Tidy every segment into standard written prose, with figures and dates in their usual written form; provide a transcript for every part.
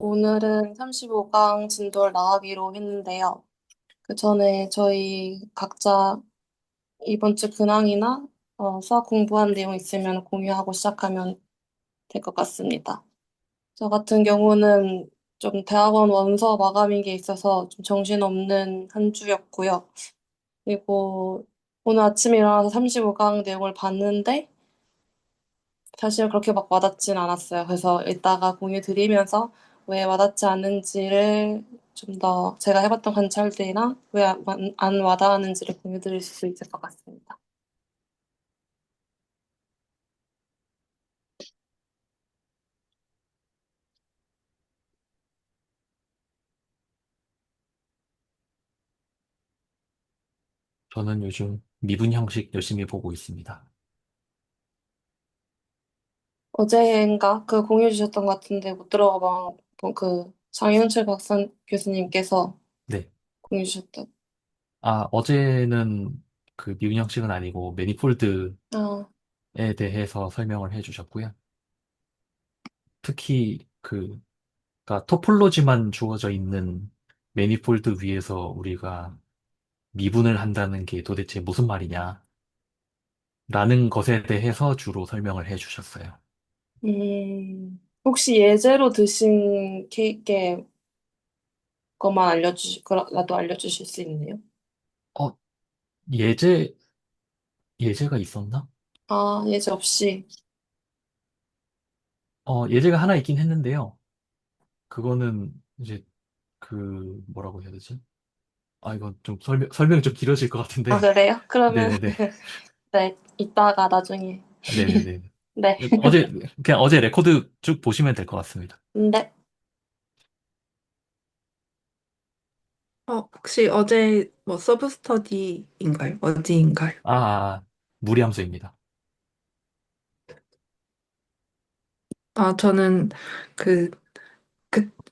오늘은 35강 진도를 나가기로 했는데요. 그 전에 저희 각자 이번 주 근황이나 수학 공부한 내용 있으면 공유하고 시작하면 될 것 같습니다. 저 같은 경우는 좀 대학원 원서 마감인 게 있어서 좀 정신없는 한 주였고요. 그리고 오늘 아침에 일어나서 35강 내용을 봤는데 사실 그렇게 막 와닿진 않았어요. 그래서 이따가 공유 드리면서 왜 와닿지 않는지를 좀 더 제가 해봤던 관찰들이나 왜 안 와닿았는지를 공유 드릴 수 있을 것 같습니다. 저는 요즘 미분 형식 열심히 보고 있습니다. 어제인가 그 공유 주셨던 것 같은데 못 들어가 봐그 장윤철 박사 교수님께서 네. 공유 주셨던. 어제는 그 미분 형식은 아니고 매니폴드에 아, 대해서 설명을 해 주셨고요. 특히 그니까 토폴로지만 주어져 있는 매니폴드 위에서 우리가 미분을 한다는 게 도대체 무슨 말이냐 라는 것에 대해서 주로 설명을 해 주셨어요. 혹시 예제로 드신 케이크 것만 거라도 알려주실 수 있나요? 어, 예제, 예제가 있었나? 아, 예제 없이. 예제가 하나 있긴 했는데요. 그거는 이제 뭐라고 해야 되지? 이건 좀 설명이 좀 길어질 것 아, 같은데. 그래요? 그러면, 네네네. 네, 이따가 나중에. 네네네. 네. 그냥 어제 레코드 쭉 보시면 될 것 같습니다. 네. 혹시 어제 뭐 서브 스터디인가요? 어디인가요? 아, 무리함수입니다. 저는 그,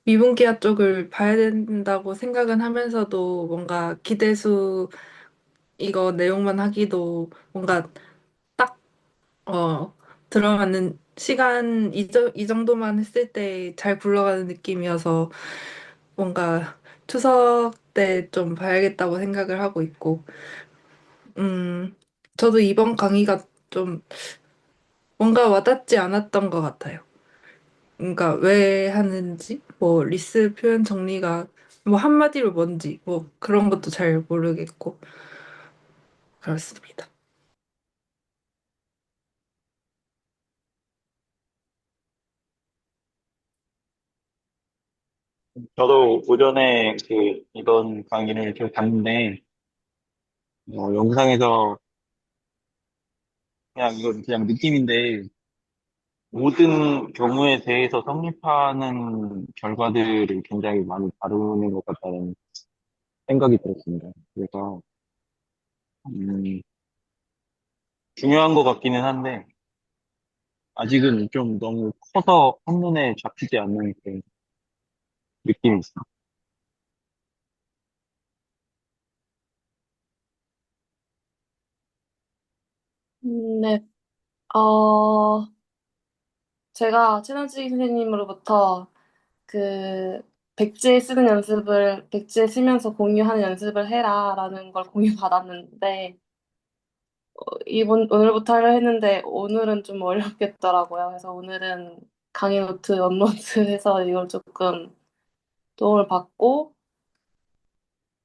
미분기하 쪽을 봐야 된다고 생각은 하면서도 뭔가 기대수 이거 내용만 하기도 뭔가 딱, 들어가는 시간 이 정도만 했을 때 잘 굴러가는 느낌이어서 뭔가 추석 때 좀 봐야겠다고 생각을 하고 있고, 저도 이번 강의가 좀 뭔가 와닿지 않았던 것 같아요. 그러니까 왜 하는지, 뭐 리스 표현 정리가 뭐 한마디로 뭔지 뭐 그런 것도 잘 모르겠고 그렇습니다. 저도 오전에 이번 강의를 좀 봤는데, 영상에서 그냥 이건 그냥 느낌인데, 모든 경우에 대해서 성립하는 결과들을 굉장히 많이 다루는 것 같다는 생각이 들었습니다. 그래서, 음, 중요한 것 같기는 한데, 아직은 좀 너무 커서 한눈에 잡히지 않는 그런 느낌이 있어요. 네. 제가 최현지 선생님으로부터 그 백지에 쓰면서 공유하는 연습을 해라라는 걸 공유받았는데, 오늘부터 하려 했는데, 오늘은 좀 어렵겠더라고요. 그래서 오늘은 강의 노트 업로드해서 이걸 조금 도움을 받고,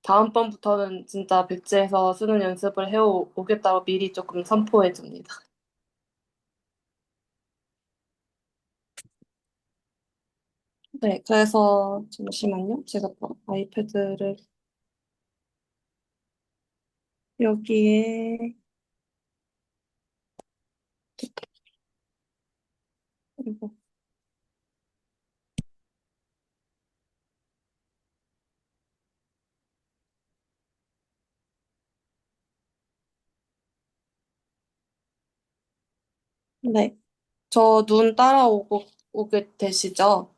다음번부터는 진짜 백지에서 쓰는 연습을 해오겠다고 미리 조금 선포해 줍니다. 네, 그래서 잠시만요. 제가 또 아이패드를 여기에, 그리고, 네. 저 눈 오게 되시죠?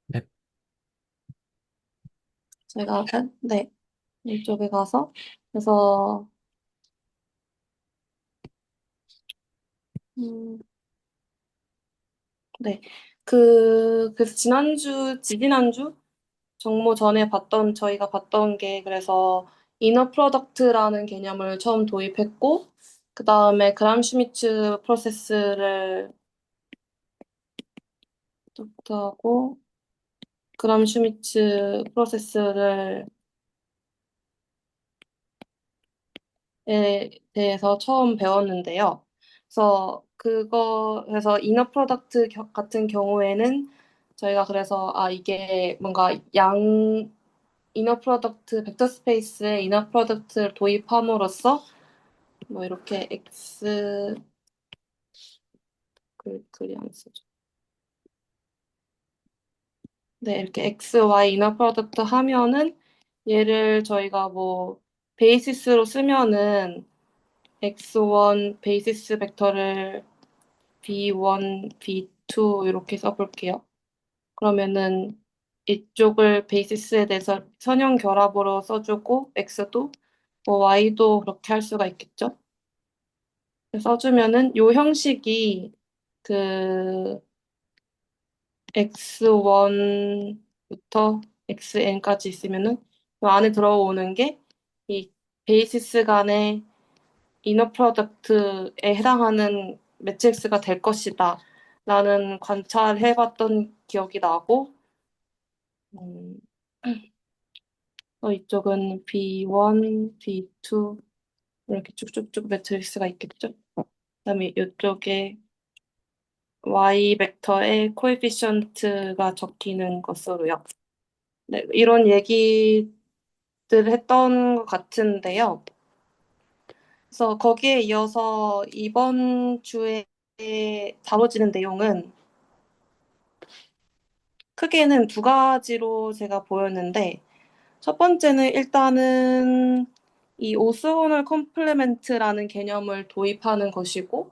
네. 제가, 네. 이쪽에 가서, 그래서, 음, 네. 그래서 지지난주 정모 전에 저희가 봤던 게, 그래서 이너 프로덕트라는 개념을 처음 도입했고, 그 다음에 그람 슈미츠 프로세스를 하고, 그람 슈미츠 프로세스를 에 대해서 처음 배웠는데요. 그래서 이너 프로덕트 같은 경우에는 저희가 그래서 이게 뭔가 이너 프로덕트 벡터 스페이스에 이너 프로덕트를 도입함으로써 뭐 이렇게 글이 안 쓰죠. 네, 이렇게 X, Y 이너 프로덕트 하면은 얘를 저희가 뭐 베이시스로 쓰면은 X1 베이시스 벡터를 B1, B2 이렇게 써볼게요. 그러면은 이쪽을 베이시스에 대해서 선형 결합으로 써주고 X도 뭐 Y도 그렇게 할 수가 있겠죠. 써주면은 요 형식이 그 X1부터 XN까지 있으면은 요 안에 들어오는 게 이 베이시스 간의 이너 프로덕트에 해당하는 매트릭스가 될 것이다 라는 관찰해봤던 기억이 나고, 음, 이쪽은 B1, B2 이렇게 쭉쭉쭉 매트릭스가 있겠죠. 그다음에 이쪽에 Y 벡터의 코에피션트가 적히는 것으로요. 네, 이런 얘기들 했던 것 같은데요. 그래서 거기에 이어서 이번 주에 다뤄지는 내용은 크게는 두 가지로 제가 보였는데, 첫 번째는 일단은 이 오스호널 컴플레멘트라는 개념을 도입하는 것이고,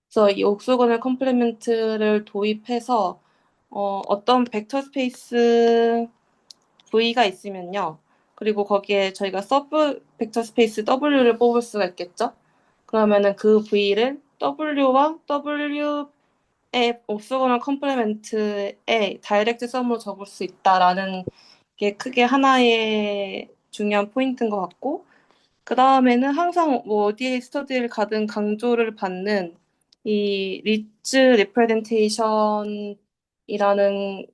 그래서 이 옥수건을 컴플레멘트를 도입해서 어떤 벡터 스페이스 V가 있으면요. 그리고 거기에 저희가 서브 벡터 스페이스 W를 뽑을 수가 있겠죠. 그러면은 그 V를 W와 W의 옥수건을 컴플레멘트에 다이렉트 썸으로 적을 수 있다라는 게 크게 하나의 중요한 포인트인 것 같고, 그 다음에는 항상 뭐 어디에 스터디를 가든 강조를 받는 이 리츠 리프레젠테이션이라는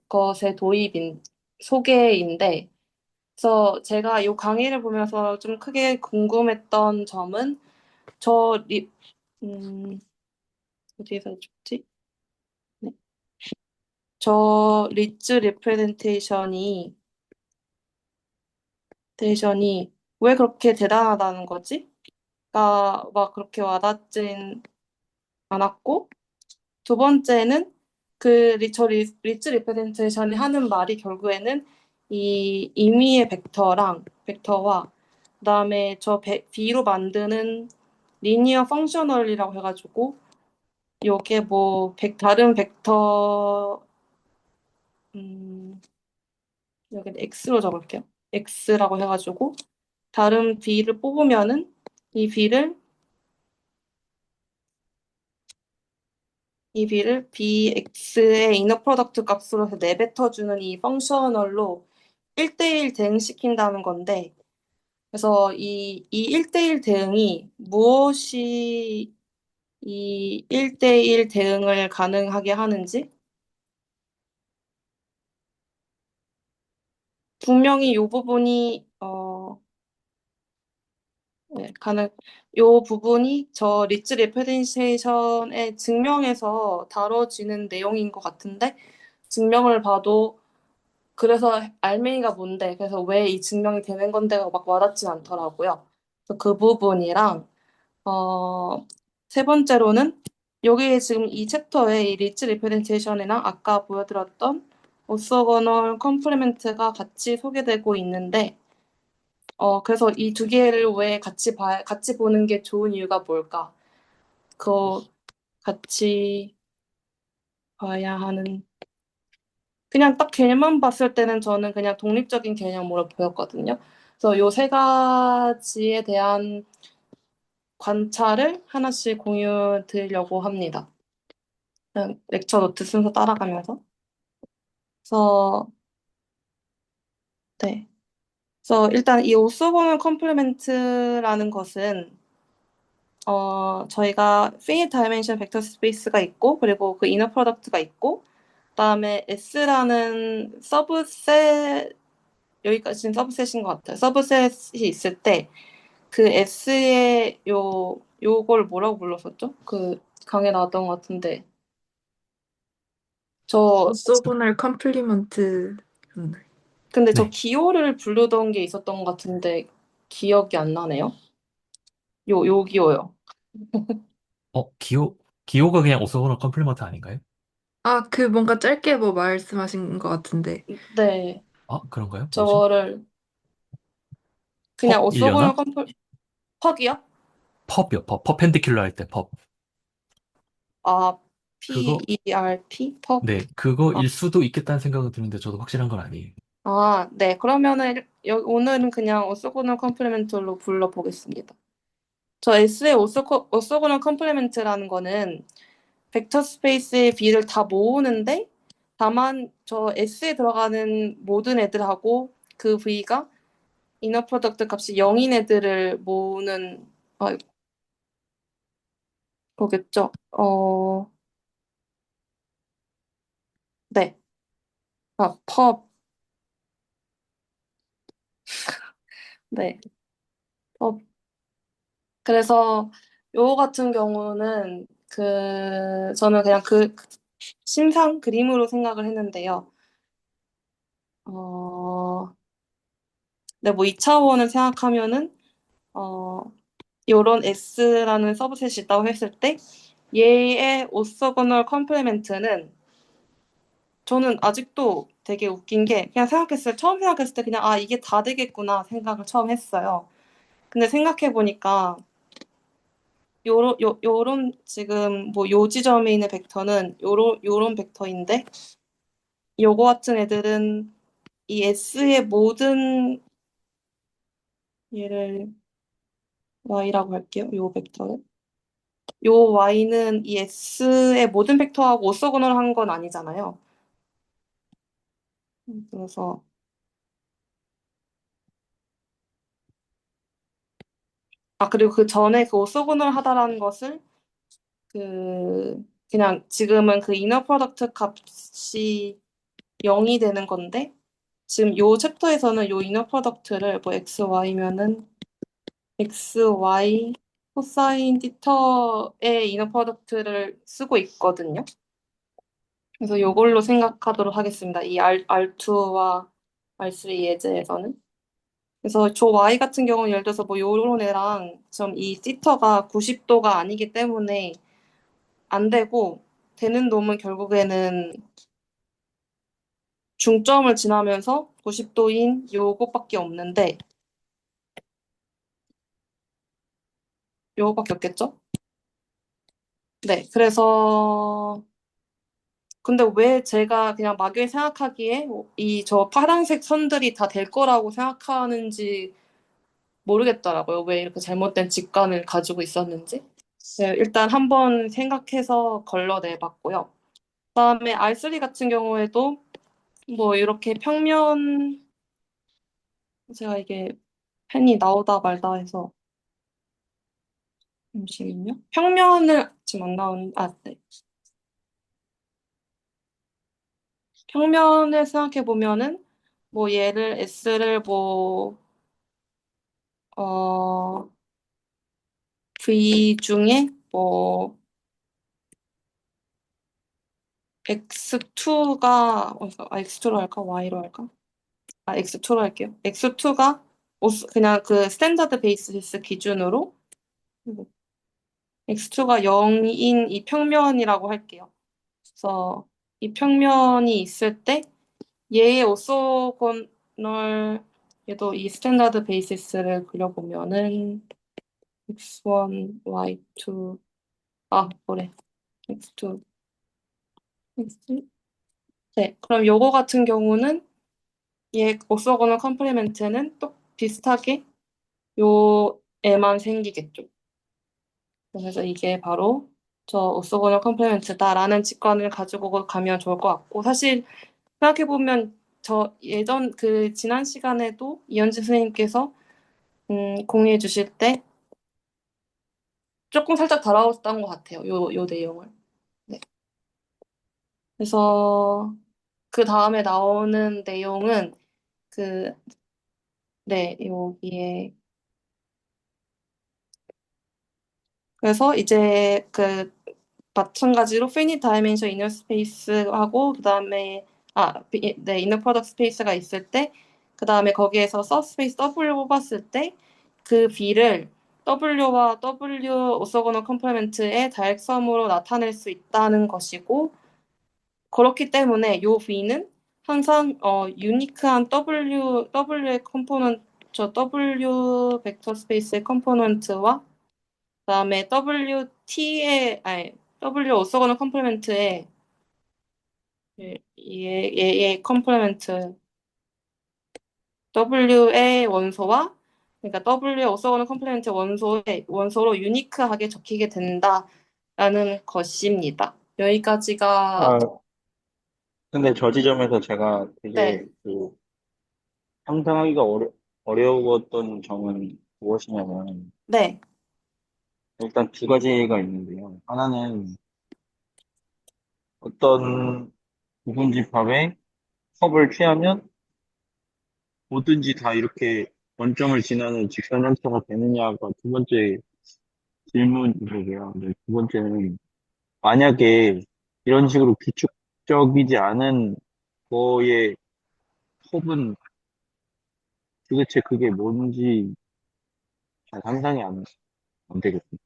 것의 소개인데, 그래서 제가 이 강의를 보면서 좀 크게 궁금했던 점은 저 어디에서 줬지? 네. 저 리츠 리프레젠테이션이 왜 그렇게 대단하다는 거지? 막 그렇게 와닿진 않았고, 두 번째는 리츠 리프레젠테이션이 하는 말이 결국에는 이 임의의 벡터와 그다음에 B로 만드는 리니어 펑셔널이라고 해가지고 요게 뭐 다른 벡터 여기 X로 적을게요. X라고 해가지고 다른 B를 뽑으면은 이 B를 BX의 이너 프로덕트 값으로 해서 내뱉어주는 이 펑셔널로 1대1 대응시킨다는 건데, 그래서 이 1대1 대응이 무엇이 이 1대1 대응을 가능하게 하는지, 분명히 이 부분이, 네, 요 부분이 저 리츠 레프레젠테이션의 증명에서 다뤄지는 내용인 것 같은데, 증명을 봐도 그래서 알맹이가 뭔데, 그래서 왜 이 증명이 되는 건데가 막 와닿진 않더라고요. 그래서 그 부분이랑, 세 번째로는 여기 지금 이 챕터에 이 리츠 리프레젠테이션이랑 아까 보여드렸던 오소거널 컴플리멘트가 같이 소개되고 있는데, 그래서 이 두 개를 왜 같이 보는 게 좋은 이유가 뭘까? 그거 같이 봐야 하는, 그냥 딱 개념만 봤을 때는 저는 그냥 독립적인 개념으로 보였거든요. 그래서 요 세 가지에 대한 관찰을 하나씩 공유 드리려고 합니다. 그냥 렉처 노트 순서 따라가면서. 그래서 네. 그래서 일단 이 오소고널 컴플리멘트라는 것은 저희가 피니트 다이멘션 벡터 스페이스가 있고 그리고 그 이너 프로덕트가 있고 그다음에 S라는 서브셋 여기까지는 서브셋인 것 같아요. 서브셋이 있을 때 그 S의 요걸 뭐라고 불렀었죠? 그 강의 나왔던 것 같은데 저 오소고날 컴플리먼트. 근데 저 네. 기호를 부르던 게 있었던 것 같은데 기억이 안 나네요. 요 기호요. 기호가 그냥 오소거너 컴플리먼트 아닌가요? 아, 그 뭔가 짧게 뭐 말씀하신 것 같은데. 네, 아, 그런가요? 뭐지? 저를 그냥 오소고널 펍이려나? 컴플 퍽이요? 펍이요. 퍼펜디큘러 할 때 펍. 아, 그거, PERT? 퍽. 네, 그거일 수도 있겠다는 생각은 드는데 저도 확실한 건 아니에요. 아, 네. 그러면은 오늘은 그냥 오소고널 컴플리멘트로 불러보겠습니다. 저 S의 오소고널 컴플리멘트라는 거는 벡터 스페이스의 B를 다 모으는데 다만 저 S에 들어가는 모든 애들하고 그 V가 이너 프로덕트 값이 0인 애들을 모으는 거겠죠. 네. 네. 펍. 그래서 요 같은 경우는 저는 그냥 그 심상 그림으로 생각을 했는데요. 어, 네, 뭐 2차원을 생각하면은 어, 요런 S라는 서브셋이 있다고 했을 때 얘의 오소고널 컴플리멘트는 저는 아직도 되게 웃긴 게 그냥 처음 생각했을 때 그냥 아 이게 다 되겠구나 생각을 처음 했어요. 근데 생각해 보니까 요런 지금 뭐 요 지점에 있는 벡터는 요런 벡터인데 요거 같은 애들은 이 S의 모든 얘를 Y라고 할게요. 요 벡터를. 요 Y는 이 S의 모든 벡터하고 오소고널한 건 아니잖아요. 그래서 그리고 그 전에 그 오소고널 하다라는 것을 그냥 지금은 그 이너 프로덕트 값이 0이 되는 건데 지금 요 챕터에서는 요 이너 프로덕트를 뭐 x, y면은 x, y 코사인 티터의 이너 프로덕트를 쓰고 있거든요. 그래서 요걸로 생각하도록 하겠습니다. 이 R2와 R3 예제에서는. 그래서 저 y 같은 경우는 예를 들어서 뭐 요런 애랑 좀 이 티터가 90도가 아니기 때문에 안 되고 되는 놈은 결국에는 중점을 지나면서 90도인 요것밖에 없는데 요것밖에 없겠죠? 네, 그래서 근데 왜 제가 그냥 막연히 생각하기에 이 저 파란색 선들이 다 될 거라고 생각하는지 모르겠더라고요. 왜 이렇게 잘못된 직관을 가지고 있었는지. 네, 일단 한번 생각해서 걸러내봤고요. 그다음에 R3 같은 경우에도 뭐 이렇게 평면 제가 이게 펜이 나오다 말다 해서 잠시만요. 평면을 지금 안 나오는 네. 평면을 생각해 보면은 뭐 얘를 S를 뭐 어, V 중에 뭐 X2가 X2로 할까? Y로 할까? X2로 할게요. X2가 그냥 그 스탠다드 베이시스 기준으로 X2가 0인 이 평면이라고 할게요. 그래서 이 평면이 있을 때 얘의 오소고널 얘도 이 스탠다드 베이시스를 그려보면은 x1, y2 뭐래 x2, x3 네, 그럼 요거 같은 경우는 얘 오소고널 컴플리멘트는 또 비슷하게 요 애만 생기겠죠. 그래서 이게 바로 저 오소고널 컴플리멘트다라는 직관을 가지고 가면 좋을 것 같고 사실 생각해보면 저 예전 그 지난 시간에도 이현지 선생님께서 공유해 주실 때 조금 살짝 다뤄왔던 것 같아요. 요 내용을. 네. 그래서 그 다음에 나오는 내용은 그, 네, 여기에. 그래서 이제 그 마찬가지로 피니트 다이멘션 이너 스페이스하고 그다음에 네, 이너 프로덕트 스페이스가 있을 때 그다음에 거기에서 서브스페이스 W 뽑았을 때 그 B를 W와 W 오소고널 컴플레멘트의 다액섬으로 나타낼 수 있다는 것이고 그렇기 때문에 요 B는 항상 유니크한 W의 컴포넌트 저 W 벡터 스페이스의 컴포넌트와 그다음에 W 오소거널 컴플레멘트의 얘의 컴플레멘트 W의 원소와 그러니까 W의 오소거널 컴플레멘트 원소로 유니크하게 적히게 된다라는 것입니다. 여기까지가 아, 근데 저 지점에서 제가 네, 되게 그 상상하기가 어려웠던 점은 무엇이냐면, 네. 일단 두 가지가 있는데요. 하나는 어떤 부분집합에 컵을 취하면 뭐든지 다 이렇게 원점을 지나는 직선 형태가 되느냐가 두 번째 질문이고요. 네, 두 번째는 만약에 이런 식으로 규칙적이지 않은 거의 컵은 도대체 그게 뭔지 잘 상상이 안 되거든요.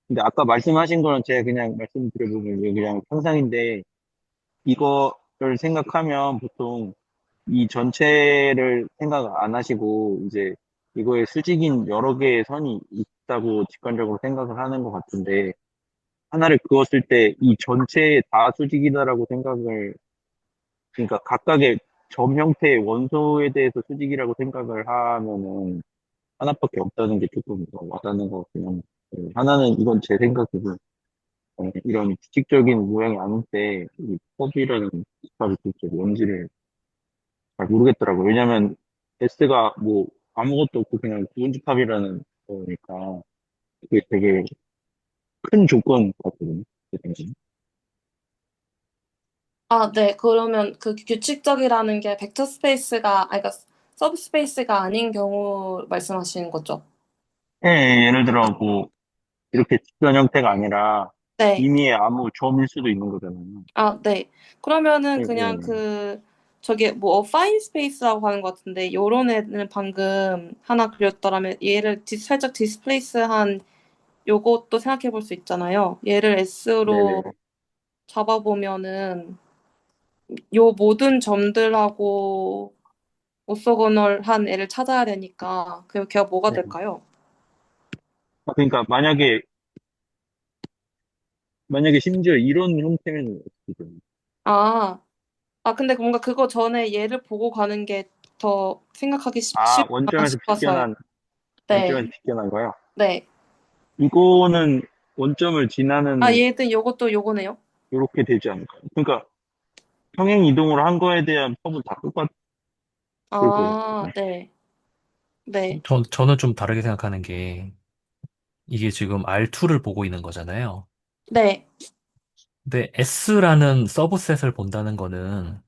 근데 아까 말씀하신 거는 제가 그냥 말씀드려보면 이게 그냥 상상인데 이거를 생각하면 보통 이 전체를 생각 안 하시고 이제 이거에 수직인 여러 개의 선이 있다고 직관적으로 생각을 하는 것 같은데 하나를 그었을 때 이 전체에 다 수직이다라고 생각을 그러니까 각각의 점 형태의 원소에 대해서 수직이라고 생각을 하면은 하나밖에 없다는 게 조금 더 와닿는 것 같긴 합니다. 하나는 이건 제 생각이고 이런 규칙적인 모양이 아닐 때 이 컵이라는 집합이 도대체 뭔지를 잘 모르겠더라고요. 왜냐면 S가 뭐 아무것도 없고 그냥 구분집합이라는 거니까 그게 되게 큰 조건 같거든요. 제 생각엔. 네. 그러면 그 규칙적이라는 게 벡터 스페이스가 그러니까 서브 스페이스가 아닌 경우 말씀하시는 거죠? 예, 예를 들어 뭐 이렇게 직선 형태가 아니라 네. 임의의 아무 점일 수도 있는 거잖아요. 네. 그러면은 예, 그냥 예. 저게 뭐 파인 스페이스라고 하는 것 같은데 요런 애는 방금 하나 그렸더라면 얘를 살짝 디스플레이스한 요것도 생각해 볼 수 있잖아요. 얘를 S로 네네. 잡아보면은 요 모든 점들하고 오소거널한 애를 찾아야 되니까 그 걔가 뭐가 네. 될까요? 그러니까 만약에 심지어 이런 형태면 어떻게 돼요? 아, 근데 뭔가 그거 전에 얘를 보고 가는 게 더 생각하기 아, 쉽지 않나 싶어서요. 네, 원점에서 빗겨난 거요? 네. 이거는 원점을 지나는 얘든 요것도 요거네요. 이렇게 되지 않을까요? 그러니까 평행 이동을 한 거에 대한 법은 다 똑같을 것 같거든요. 네, 네, 저는 좀 다르게 생각하는 게 이게 지금 R2를 보고 있는 거잖아요. 네. 근데 S라는 서브셋을 본다는 거는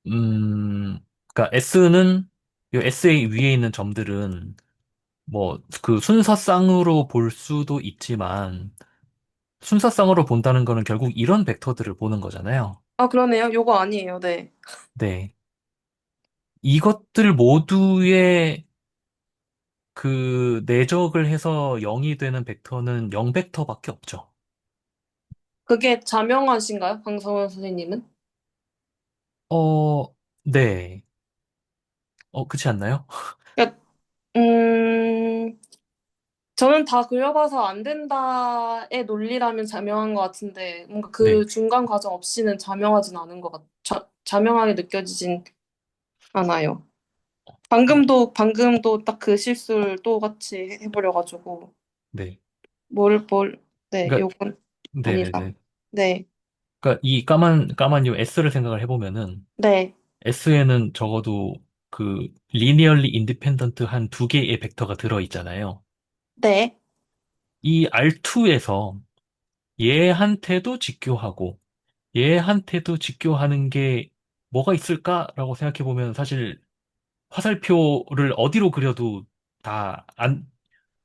그러니까 S는 이 S의 위에 있는 점들은 뭐 그 순서쌍으로 볼 수도 있지만 순서쌍으로 본다는 거는 결국 이런 벡터들을 보는 거잖아요. 그러네요. 요거 아니에요. 네. 네. 이것들 모두의 그 내적을 해서 0이 되는 벡터는 0벡터밖에 없죠. 그게 자명하신가요? 강성원 선생님은? 어, 네. 그렇지 않나요? 그러니까, 음, 저는 다 그려봐서 안 된다의 논리라면 자명한 것 같은데, 뭔가 그 네. 중간 과정 없이는 자명하진 않은 자명하게 느껴지진 않아요. 방금도 딱 그 실수를 또 같이 해버려가지고, 네. 네, 그러니까 요건 아니다. 네네네. 네. 그러니까 이 까만 요 S를 생각을 해보면은 네, S에는 적어도 그 linearly independent 한 두 개의 벡터가 들어있잖아요. 네. 이 R2에서 얘한테도 직교하고 얘한테도 직교하는 게 뭐가 있을까라고 생각해보면 사실 화살표를 어디로 그려도 다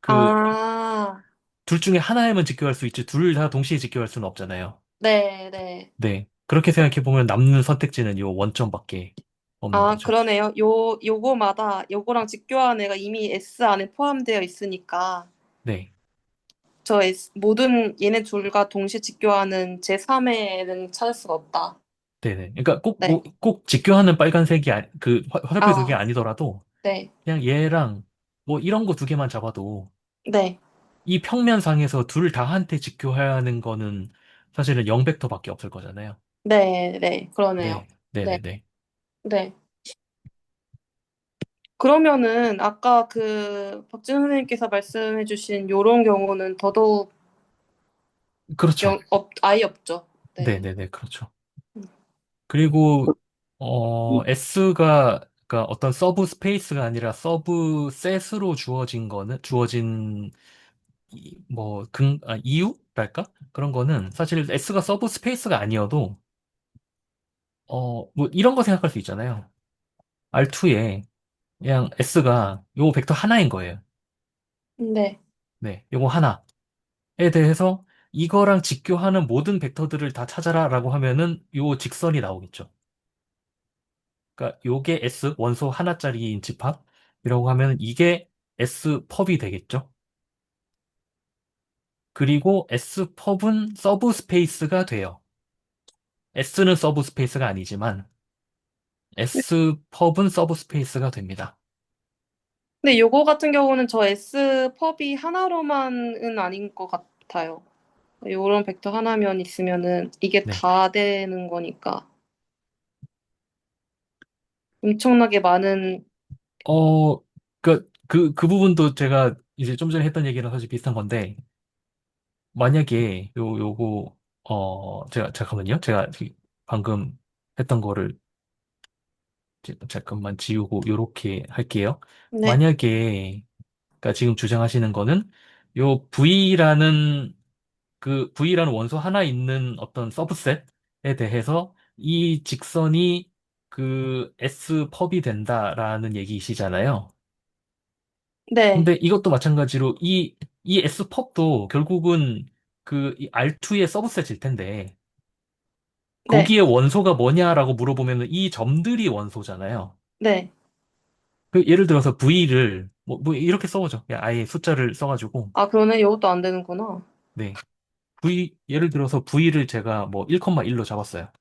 그, 아, 둘 중에 하나에만 직교할 수 있지 둘 다 동시에 직교할 수는 없잖아요. 네, 네. 네. 그렇게 생각해보면 남는 선택지는 요 원점밖에 없는 아, 거죠. 그러네요. 요거마다, 요거랑 직교한 애가 이미 S 안에 포함되어 있으니까, 네. 모든 얘네 둘과 동시에 직교하는 제3의 애는 찾을 수가 없다. 네네. 그러니까 꼭, 네. 뭐, 꼭 직교하는 빨간색이, 그, 화살표에서 그게 아, 아니더라도, 네, 그냥 얘랑, 뭐, 이런 거 두 개만 잡아도, 네, 이 평면상에서 둘 다한테 직교해야 하는 거는 사실은 0벡터밖에 없을 거잖아요. 네, 네, 그러네요. 네. 네, 네네네. 네. 그러면은 아까 박진 선생님께서 말씀해주신 요런 경우는 더더욱 그렇죠. 아예 없죠. 네. 네네네. 그렇죠. 그리고, S가, 그러니까 어떤 서브 스페이스가 아니라 서브 셋으로 주어진 이유랄까? 그런 거는 사실 S가 서브 스페이스가 아니어도, 뭐, 이런 거 생각할 수 있잖아요. R2에 그냥 S가 요 벡터 하나인 거예요. 네, 네, 요거 하나에 대해서 이거랑 직교하는 모든 벡터들을 다 찾아라라고 하면은 요 직선이 나오겠죠. 그러니까 요게 S 원소 하나짜리인 집합이라고 하면 이게 S 펍이 되겠죠. 그리고 S 펍은 서브 스페이스가 돼요. S는 서브 스페이스가 아니지만 S 펍은 서브 스페이스가 됩니다. 근데 요거 같은 경우는 저 S 펍이 하나로만은 아닌 것 같아요. 요런 벡터 하나면 있으면은 이게 네. 다 되는 거니까 엄청나게 많은. 어, 그 부분도 제가 이제 좀 전에 했던 얘기랑 사실 비슷한 건데, 만약에 요거, 잠깐만요. 제가 방금 했던 거를 잠깐만 지우고 요렇게 할게요. 네, 만약에, 그러니까 지금 주장하시는 거는 요 V라는 원소 하나 있는 어떤 서브셋에 대해서 이 직선이 그 S 펍이 된다라는 얘기이시잖아요. 네, 근데 이것도 마찬가지로 이 S펍도 결국은 이 R2의 서브셋일 텐데, 네, 거기에 원소가 뭐냐라고 물어보면 이 점들이 원소잖아요. 네. 그 예를 들어서 V를, 뭐 이렇게 써보죠. 그냥 아예 숫자를 써가지고, 아, 그러네. 요것도 안 되는구나. 네. 예를 들어서 V를 제가 뭐 1,1로 잡았어요.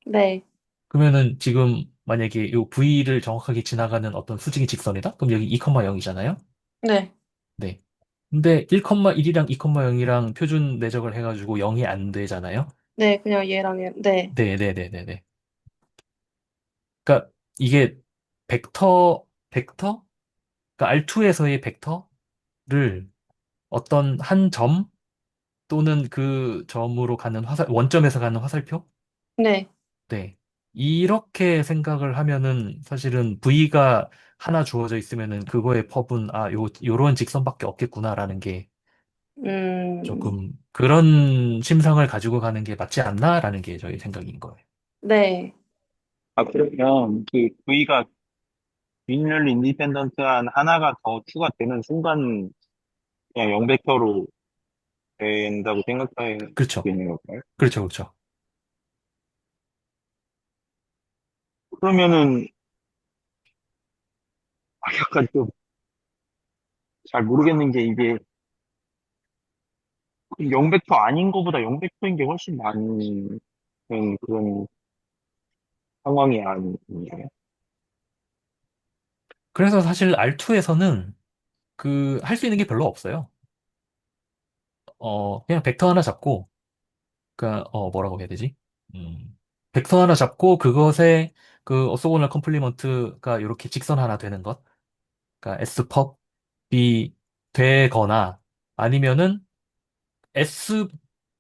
네, 그러면은 지금 만약에 이 V를 정확하게 지나가는 어떤 수직의 직선이다? 그럼 여기 2,0이잖아요? 네, 네. 근데 1,1이랑 2,0이랑 표준 내적을 해가지고 0이 안 되잖아요? 네. 그냥 네, 네네네네네. 그러니까 이게 벡터? 그러니까 R2에서의 벡터를 어떤 한 점 또는 그 점으로 가는 원점에서 가는 화살표? 네. 네. 이렇게 생각을 하면은 사실은 V가 하나 주어져 있으면은 그거의 펍은 요런 직선밖에 없겠구나라는 게 음, 조금 그런 심상을 가지고 가는 게 맞지 않나라는 게 저희 생각인 거예요. 네, 아, 그러면 그 V가 윈럴 인디펜던트한 하나가 더 추가되는 순간 그냥 0벡터로 된다고 생각하고 그렇죠. 있는 걸까요? 그렇죠. 그렇죠. 그러면은 약간 좀 잘 모르겠는 게 이게 0벡터 아닌 거보다 0벡터인 게 훨씬 많은 그런 상황이 아닌가요? 그래서 사실 R2에서는 할 수 있는 게 별로 없어요. 그냥 벡터 하나 잡고, 뭐라고 해야 되지? 벡터 하나 잡고, 그것에 어소고널 컴플리먼트가 이렇게 직선 하나 되는 것. 그러니까 S펍이 되거나, 아니면은 S,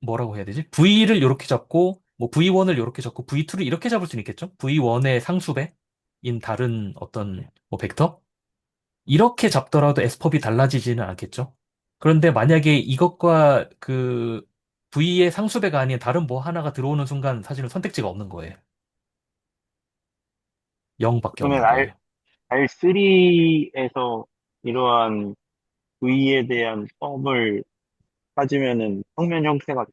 뭐라고 해야 되지? V를 이렇게 잡고, 뭐 V1을 이렇게 잡고 V2를 이렇게 잡을 수는 있겠죠? V1의 상수배인 다른 어떤 뭐 벡터? 이렇게 잡더라도 S법이 달라지지는 않겠죠? 그런데 만약에 이것과 그 V의 상수배가 아닌 다른 뭐 하나가 들어오는 순간 사실은 선택지가 없는 거예요. 0밖에 그러면 없는 거예요. R3에서 이러한 V에 대한 썸을 따지면은 평면 형태가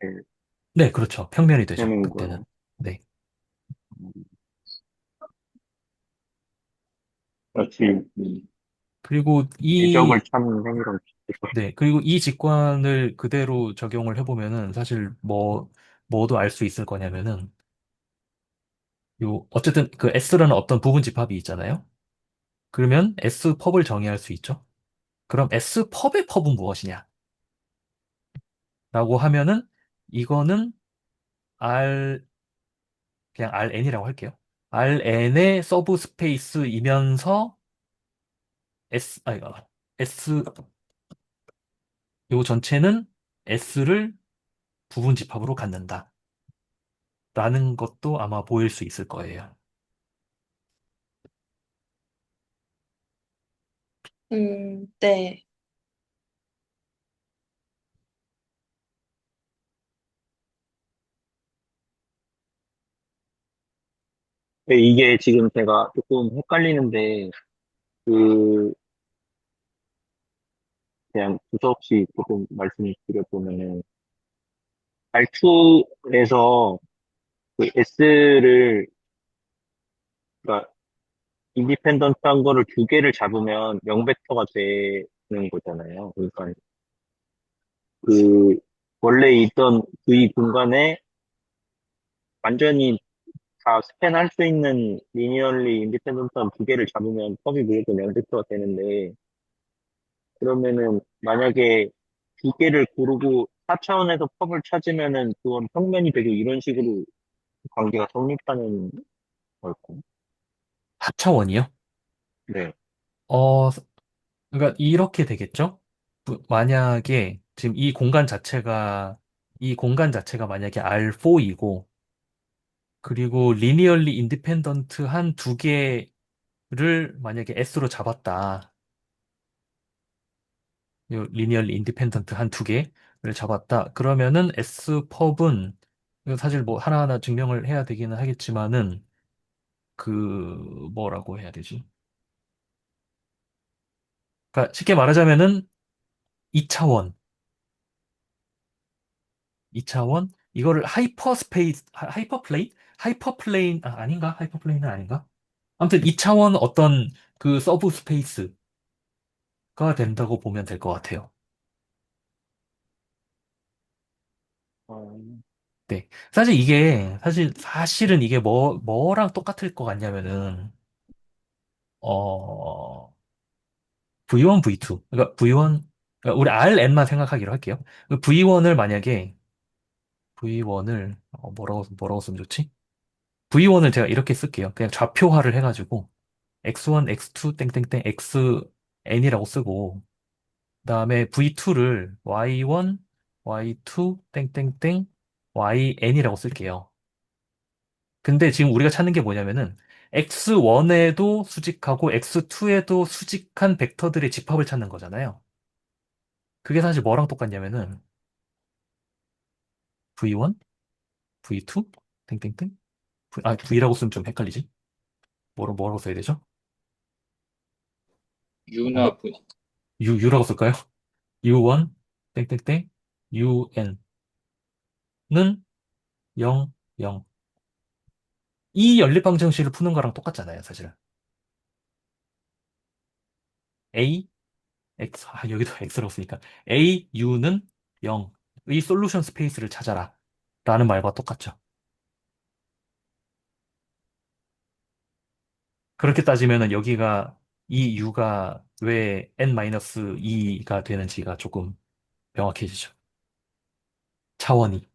네, 그렇죠. 평면이 되죠. 되는 그때는. 거예요. 네. 역시 그리고 궤적을 찾는 행위랑 비슷해서. 네. 그리고 이 직관을 그대로 적용을 해보면은 사실 뭐도 알 수 있을 거냐면은 어쨌든 그 S라는 어떤 부분 집합이 있잖아요. 그러면 S펍을 정의할 수 있죠. 그럼 S펍의 펍은 무엇이냐? 라고 하면은 이거는 R, 그냥 Rn이라고 할게요. Rn의 서브 스페이스이면서 S, 요 전체는 S를 부분 집합으로 갖는다. 라는 것도 아마 보일 수 있을 거예요. 네. 근데 이게 지금 제가 조금 헷갈리는데, 그, 그냥 두서없이 조금 말씀을 드려보면은, R2에서 그 S를, 그러니까 인디펜던트한 거를 두 개를 잡으면 0벡터가 되는 거잖아요. 그러니까 그, 원래 있던 V 공간에 완전히 다 스캔할 수 있는 리니얼리 인디펜던트한 두 개를 잡으면 컵이 무조건 0벡터가 되는데, 그러면은 만약에 두 개를 고르고 4차원에서 컵을 찾으면은 그건 평면이 되고 이런 식으로 관계가 성립하는 걸까요? 4차원이요? 네. 어, 그러니까 이렇게 되겠죠? 만약에 지금 이 공간 자체가 만약에 R4이고 그리고 리니얼리 인디펜던트 한 두 개를 만약에 S로 잡았다. 리니얼리 인디펜던트 한 두 개를 잡았다. 그러면은 S펍은 사실 뭐 하나하나 증명을 해야 되기는 하겠지만은 그 뭐라고 해야 되지? 그러니까 쉽게 말하자면은 2차원, 2차원 이거를 하이퍼플레인 아닌가? 하이퍼플레인은 아닌가? 아무튼 2차원 어떤 그 서브 스페이스가 된다고 보면 될 것 같아요. 어, 네. 사실은 이게 뭐랑 똑같을 것 같냐면은, 어, V1, V2. 그러니까 그러니까 우리 RN만 생각하기로 할게요. V1을 만약에, V1을, 뭐라고 쓰면 좋지? V1을 제가 이렇게 쓸게요. 그냥 좌표화를 해가지고, X1, X2, 땡땡땡, XN이라고 쓰고, 그다음에 V2를 Y1, Y2, 땡땡땡, YN이라고 쓸게요. 근데 지금 우리가 찾는 게 뭐냐면은 X1에도 수직하고 X2에도 수직한 벡터들의 집합을 찾는 거잖아요. 그게 사실 뭐랑 똑같냐면은 V1, V2, 땡땡땡, V라고 쓰면 좀 헷갈리지? 뭐라고 써야 되죠? U나 V. U라고 쓸까요? U1, 땡땡땡, UN은 0, 0. 이 연립방정식을 푸는 거랑 똑같잖아요, 사실은. A, X, 여기도 X라고 쓰니까. A, U는 0의 솔루션 스페이스를 찾아라. 라는 말과 똑같죠. 그렇게 따지면은 여기가 이 U가 왜 N-2가 되는지가 조금 명확해지죠. 차원이.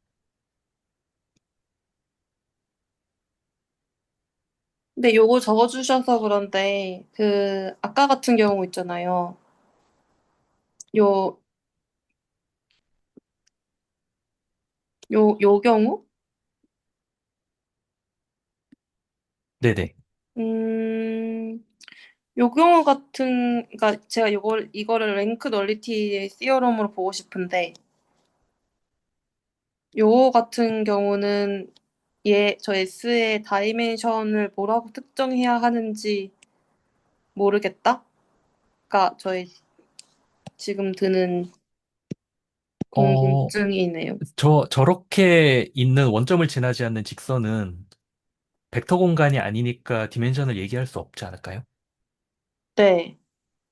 근데 요거 적어주셔서 그런데, 아까 같은 경우 있잖아요. 요, 요 경우? 네네. 음, 요 경우 그러니까 제가 이거를 랭크 널리티 시어럼으로 보고 싶은데, 요 같은 경우는 저 S의 다이멘션을 뭐라고 특정해야 하는지 모르겠다? 가 저의 지금 드는 어, 궁금증이네요. 저렇게 있는 원점을 지나지 않는 직선은 벡터 공간이 아니니까 디멘전을 얘기할 수 없지 않을까요? 네.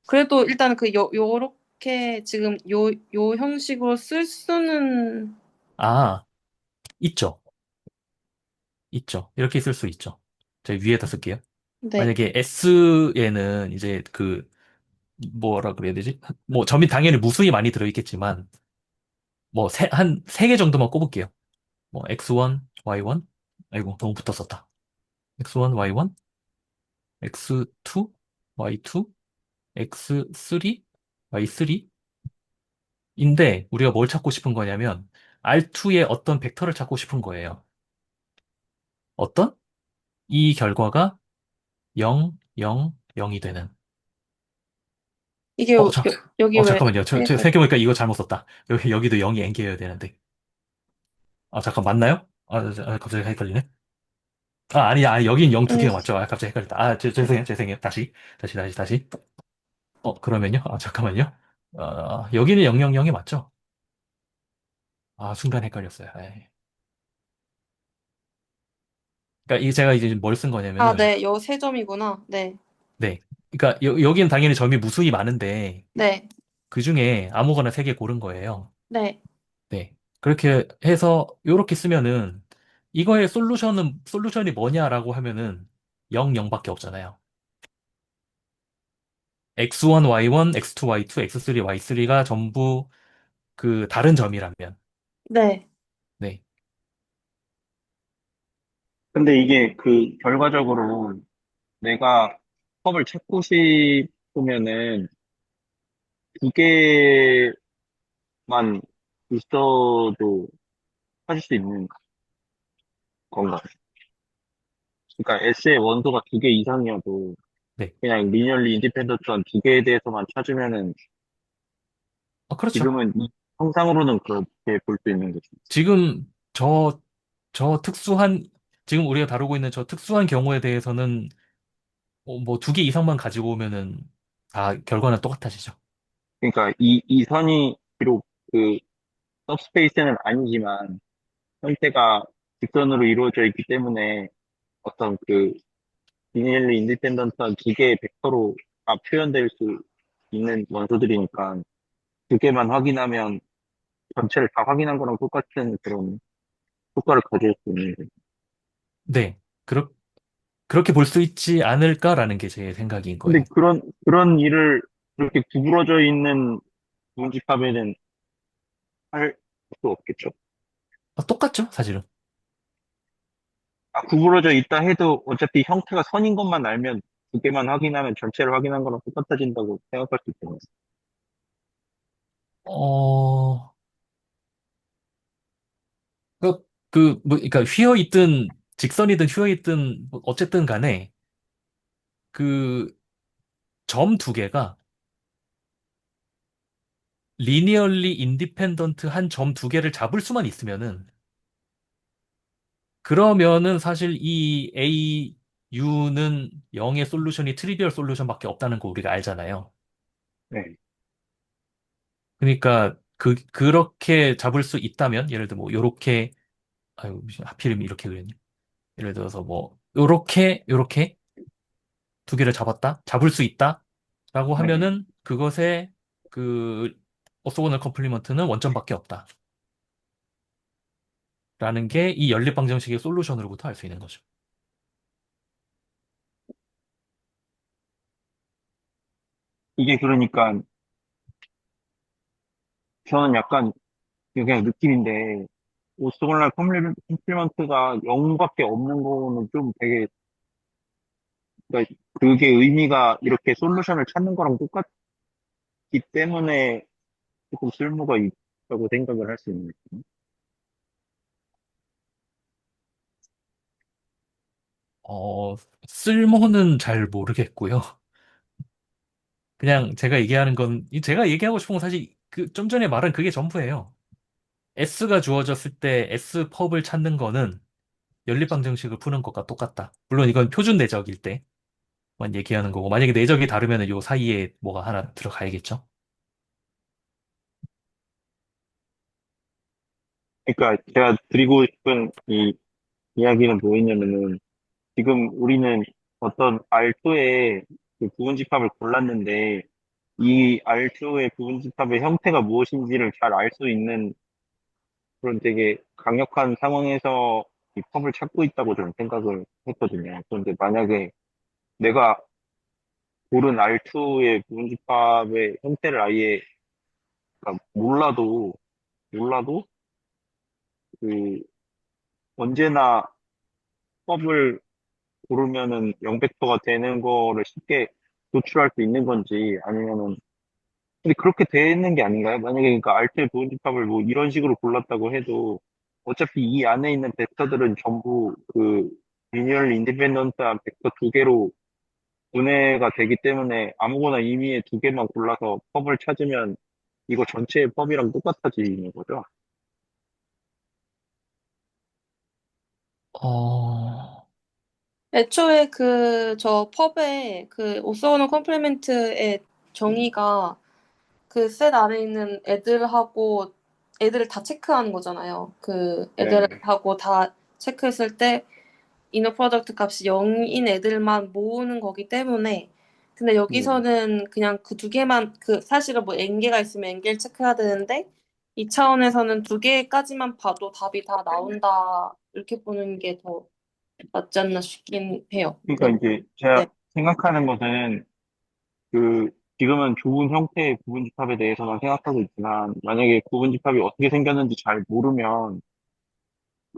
그래도 일단 요렇게 지금 요 형식으로 쓸 수는, 아, 있죠. 있죠. 이렇게 쓸 수 있죠. 제가 위에다 쓸게요. 네. 만약에 S에는 이제 뭐라 그래야 되지? 뭐 점이 당연히 무수히 많이 들어있겠지만, 뭐, 한 세 개 정도만 꼽을게요. 뭐, X1, Y1. 아이고, 너무 붙었었다. X1, Y1, X2, Y2, X3, Y3. 인데, 우리가 뭘 찾고 싶은 거냐면, R2의 어떤 벡터를 찾고 싶은 거예요. 어떤? 이 결과가 0, 0, 0이 되는. 이게 어, 자, 여기 왜 잠깐만요. 해가, 생각해보니까 이거 잘못 썼다. 여기도 0이 n개여야 되는데. 아, 잠깐, 맞나요? 갑자기 헷갈리네. 아니, 여긴 0 두 아니, 개가 맞죠? 갑자기 헷갈렸다. 죄송해요. 다시. 그러면요? 잠깐만요. 여기는 000이 맞죠? 순간 헷갈렸어요. 에이. 그러니까 제가 이제 뭘 쓴 거냐면은, 네, 요 세 점이구나. 네. 네. 그러니까 여기는 당연히 점이 무수히 많은데, 네. 그 중에 아무거나 세 개 고른 거예요. 네. 네. 그렇게 해서, 요렇게 쓰면은, 이거의 솔루션이 뭐냐라고 하면은, 0, 0밖에 없잖아요. X1, Y1, X2, Y2, X3, Y3가 전부 그 다른 점이라면. 네. 네. 근데 이게 결과적으로 내가 컵을 찾고 싶으면은 두 개만 있어도 찾을 수 있는 건가? 그러니까 S의 원소가 두 개 이상이어도 네. 그냥 리니얼리 인디펜던트한 두 개에 대해서만 찾으면은 그렇죠. 지금은 이 형상으로는 그렇게 볼 수 있는 거죠. 지금 저 특수한, 지금 우리가 다루고 있는 저 특수한 경우에 대해서는 뭐 두 개 이상만 가지고 오면은 다 결과는 똑같아지죠. 그러니까 이 선이 비록 그 서브스페이스는 아니지만 형태가 직선으로 이루어져 있기 때문에 어떤 리니얼리 인디펜던트한 두 개의 벡터로 다 표현될 수 있는 원소들이니까 두 개만 확인하면 전체를 다 확인한 거랑 똑같은 그런 효과를 가질 수 있는 거죠. 네. 그렇게 볼 수 있지 않을까라는 게 제 생각인 근데 거예요. 그런 일을 그렇게 구부러져 있는 문집합에는 할 수 없겠죠. 똑같죠, 사실은. 구부러져 있다 해도 어차피 형태가 선인 것만 알면 두 개만 확인하면 전체를 확인한 거랑 똑같아진다고 생각할 수 있잖아요. 어, 그러니까 휘어있든 직선이든 휘어있든 뭐 어쨌든 간에 그 점 두 개가 리니얼리 인디펜던트 한 점 두 개를 잡을 수만 있으면은 그러면은 사실 이 AU는 0의 솔루션이 트리비얼 솔루션밖에 없다는 거 우리가 알잖아요. 네. 그러니까 그렇게 잡을 수 있다면 예를 들어 뭐 요렇게 아유 하필이면 이렇게 그랬니? 예를 들어서 뭐 요렇게 두 개를 잡을 수 있다라고 네. 하면은 그것의 그 오소고널 컴플리먼트는 원점밖에 없다라는 게 이 연립방정식의 솔루션으로부터 알 수 있는 거죠. 이게 그러니까 저는 약간 이게 그냥 느낌인데 오스트골날 컴플리먼트가 0밖에 없는 거는 좀 되게 그러니까 그게 의미가 이렇게 솔루션을 찾는 거랑 똑같기 때문에 조금 쓸모가 있다고 생각을 할 수 있는 거죠. 어, 쓸모는 잘 모르겠고요. 그냥 제가 얘기하는 건, 제가 얘기하고 싶은 건 사실 그 좀 전에 말한 그게 전부예요. S가 주어졌을 때 S 펍을 찾는 거는 연립방 정식을 푸는 것과 똑같다. 물론 이건 표준 내적일 때만 얘기하는 거고, 만약에 내적이 다르면 요 사이에 뭐가 하나 들어가야겠죠? 그러니까 제가 드리고 싶은 이 이야기는 뭐였냐면은 지금 우리는 어떤 R2의 그 부분집합을 골랐는데 이 R2의 부분집합의 형태가 무엇인지를 잘 알 수 있는 그런 되게 강력한 상황에서 이 펍을 찾고 있다고 저는 생각을 했거든요. 그런데 만약에 내가 고른 R2의 부분집합의 형태를 아예 그러니까 몰라도 그 언제나 펍을 고르면은 0벡터가 되는 거를 쉽게 도출할 수 있는 건지 아니면은 근데 그렇게 되는 게 아닌가요? 만약에 그러니까 알트의 부분집합을 뭐 이런 식으로 골랐다고 해도 어차피 이 안에 있는 벡터들은 전부 그 리니얼리 인디펜던트한 벡터 두 개로 분해가 되기 때문에 아무거나 임의의 두 개만 골라서 펍을 찾으면 이거 전체의 펍이랑 똑같아지는 거죠. 어, 애초에 저 펍의 그 오소노 컴플리멘트의 정의가 그 셋 안에 있는 애들을 다 체크하는 거잖아요. 그 네. 애들하고 다 체크했을 때 이너 프로덕트 값이 0인 애들만 모으는 거기 때문에 근데 네. 여기서는 그냥 그 두 개만 그 사실은 뭐 n개가 있으면 n개를 체크해야 되는데 이 차원에서는 두 개까지만 봐도 답이 다 나온다 이렇게 보는 게 더 맞지 않나 싶긴 해요. 그러니까 네. 이제 제가 네. 생각하는 것은 그 지금은 좁은 형태의 부분집합에 대해서만 생각하고 있지만 만약에 부분집합이 어떻게 생겼는지 잘 모르면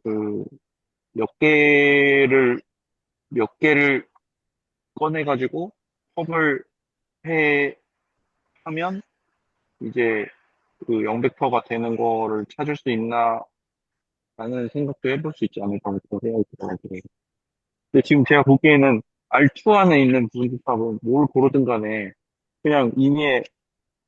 그 몇 개를 몇 개를 꺼내 가지고 컵을 해 하면 이제 그 0벡터가 되는 거를 찾을 수 있나라는 생각도 해볼 수 있지 않을까 그런 생각이 들어가지고 근데 지금 제가 보기에는 R2 안에 있는 부분집합은 뭘 고르든 간에 그냥 임의의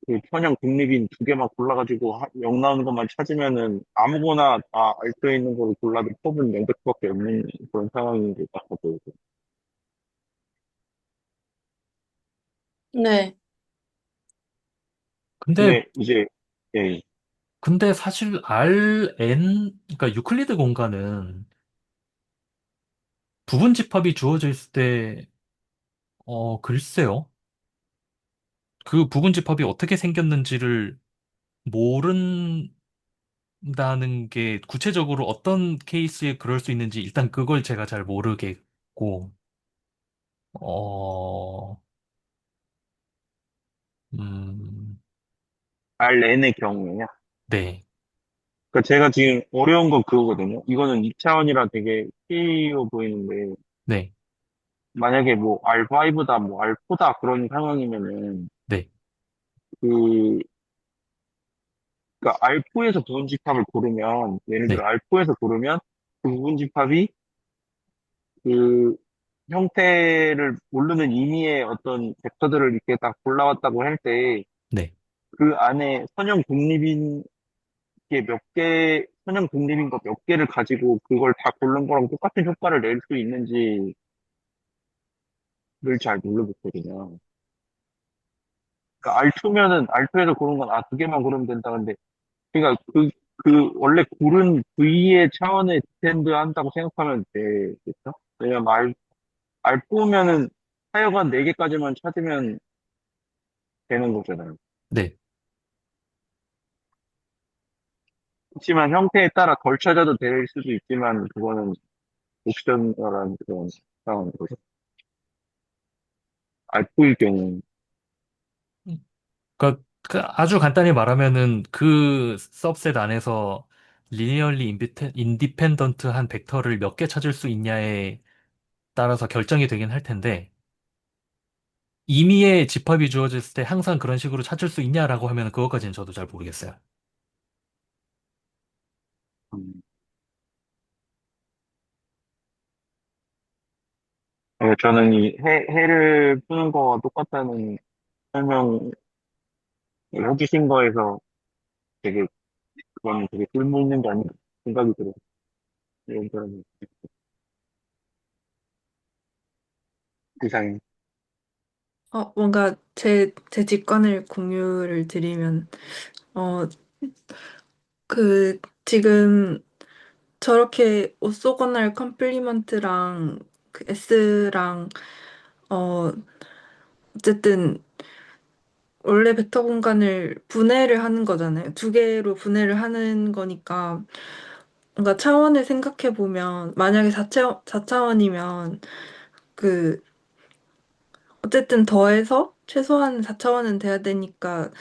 그 편형 독립인 두 개만 골라가지고 0 나오는 것만 찾으면은 아무거나 다 알려 있는 거를 골라도 법은 0백밖에 없는 그런 상황인 것 같아요. 네. 근데, 근데 이제 예, 근데 사실 Rn, 그러니까 유클리드 공간은 부분 집합이 주어져 있을 때, 글쎄요. 그 부분 집합이 어떻게 생겼는지를 모른다는 게 구체적으로 어떤 케이스에 그럴 수 있는지 일단 그걸 제가 잘 모르겠고, 어, 음, Rn의 경우에요. 네, 그러니까 제가 지금 어려운 건 그거거든요. 이거는 2차원이라 되게 쉬워 보이는데 네, 만약에 뭐 R5다 뭐 R4다 그런 상황이면은 네, 그 그러니까 R4에서 부분집합을 고르면 예를 들어 네, R4에서 고르면 그 부분집합이 그 형태를 모르는 의미의 어떤 벡터들을 이렇게 딱 골라왔다고 할 때, 네, 그 안에 선형 독립인 게 몇 개, 선형 독립인 거 몇 개를 가지고 그걸 다 고른 거랑 똑같은 효과를 낼 수 있는지를 잘 모르겠거든요. 그러니까 R2면은 R2에서 고른 건 두 개만 고르면 된다. 근데, 그러니까 원래 고른 V의 차원에 디펜드 한다고 생각하면 되겠죠? 왜냐면 R4면은 하여간 4개까지만 찾으면 되는 거잖아요. 네. 그렇지만 형태에 따라 덜 찾아도 될 수도 있지만 그거는 옵션이라는 그런 상황인 거죠. 알고일 경우 그러니까 그 아주 간단히 말하면은 그 सब셋 안에서 리니얼리 인디펜던트한 벡터를 몇 개 찾을 수 있냐에 따라서 결정이 되긴 할 텐데 임의의 집합이 주어졌을 때 항상 그런 식으로 찾을 수 있냐라고 하면 그것까지는 저도 잘 모르겠어요. 음, 저는 이 해를 푸는 거와 똑같다는 설명을 해주신 거에서 되게, 그거는 되게 쓸모 있는 게 아닌가 생각이 들어요. 이런 사람이 이상해. 뭔가 제 직관을 공유를 드리면, 어, 지금 저렇게 오소거널 컴플리먼트랑 그 S랑, 어, 어쨌든 원래 벡터 공간을 분해를 하는 거잖아요. 두 개로 분해를 하는 거니까, 뭔가 차원을 생각해 보면, 만약에 4차원이면, 그, 어쨌든 더해서 최소한 4차원은 돼야 되니까,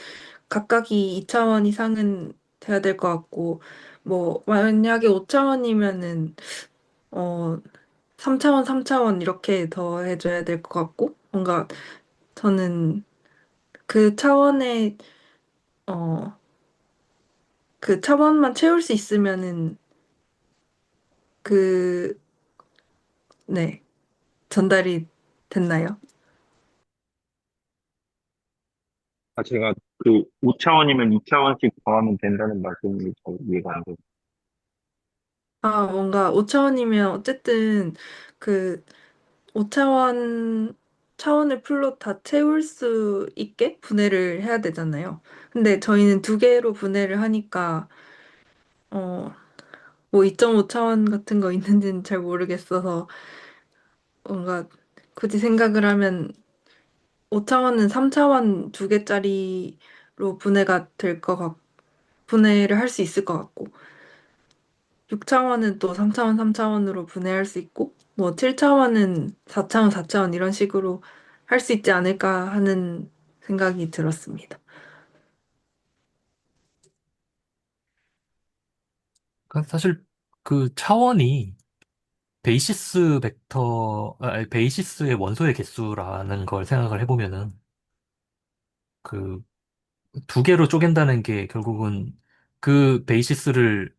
각각이 2차원 이상은 돼야 될 것 같고, 뭐, 만약에 5차원이면은, 어, 3차원, 3차원 이렇게 더해줘야 될 것 같고, 뭔가 저는 그 차원의, 어, 그 차원만 채울 수 있으면은, 그, 네, 전달이 됐나요? 아, 제가 그 5차원이면 2차원씩 더하면 된다는 말씀이 잘 이해가 안 돼요. 뭔가 5차원이면 어쨌든 그 5차원 차원을 풀로 다 채울 수 있게 분해를 해야 되잖아요. 근데 저희는 두 개로 분해를 하니까 어, 뭐 2.5차원 같은 거 있는지는 잘 모르겠어서 뭔가 굳이 생각을 하면 5차원은 3차원 두 개짜리로 분해가 될 것 같고 분해를 할 수 있을 것 같고 6차원은 또 3차원, 3차원으로 분해할 수 있고, 뭐 7차원은 4차원, 4차원 이런 식으로 할 수 있지 않을까 하는 생각이 들었습니다. 그러니까 사실 그 차원이 베이시스 벡터, 아니, 베이시스의 원소의 개수라는 걸 생각을 해보면은 그 두 개로 쪼갠다는 게 결국은 그 베이시스를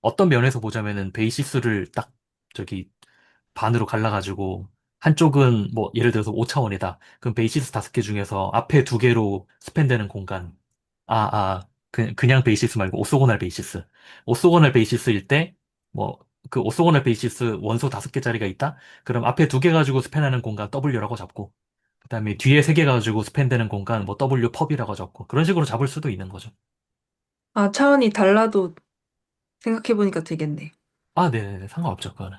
어떤 면에서 보자면은 베이시스를 딱 저기 반으로 갈라가지고 한쪽은 뭐 예를 들어서 5차원이다. 그럼 베이시스 5개 중에서 앞에 두 개로 스팬되는 공간. 그냥 베이시스 말고 오소고널 베이시스. 오소고널 베이시스일 때 뭐 그 오소고널 베이시스 원소 5개짜리가 있다? 그럼 앞에 두 개 가지고 스팬하는 공간 W라고 잡고 그다음에 뒤에 세 개 가지고 스팬되는 공간 뭐 W 펍이라고 잡고 그런 식으로 잡을 수도 있는 거죠. 차원이 달라도 생각해보니까 되겠네. 네네네. 상관없죠, 그거는.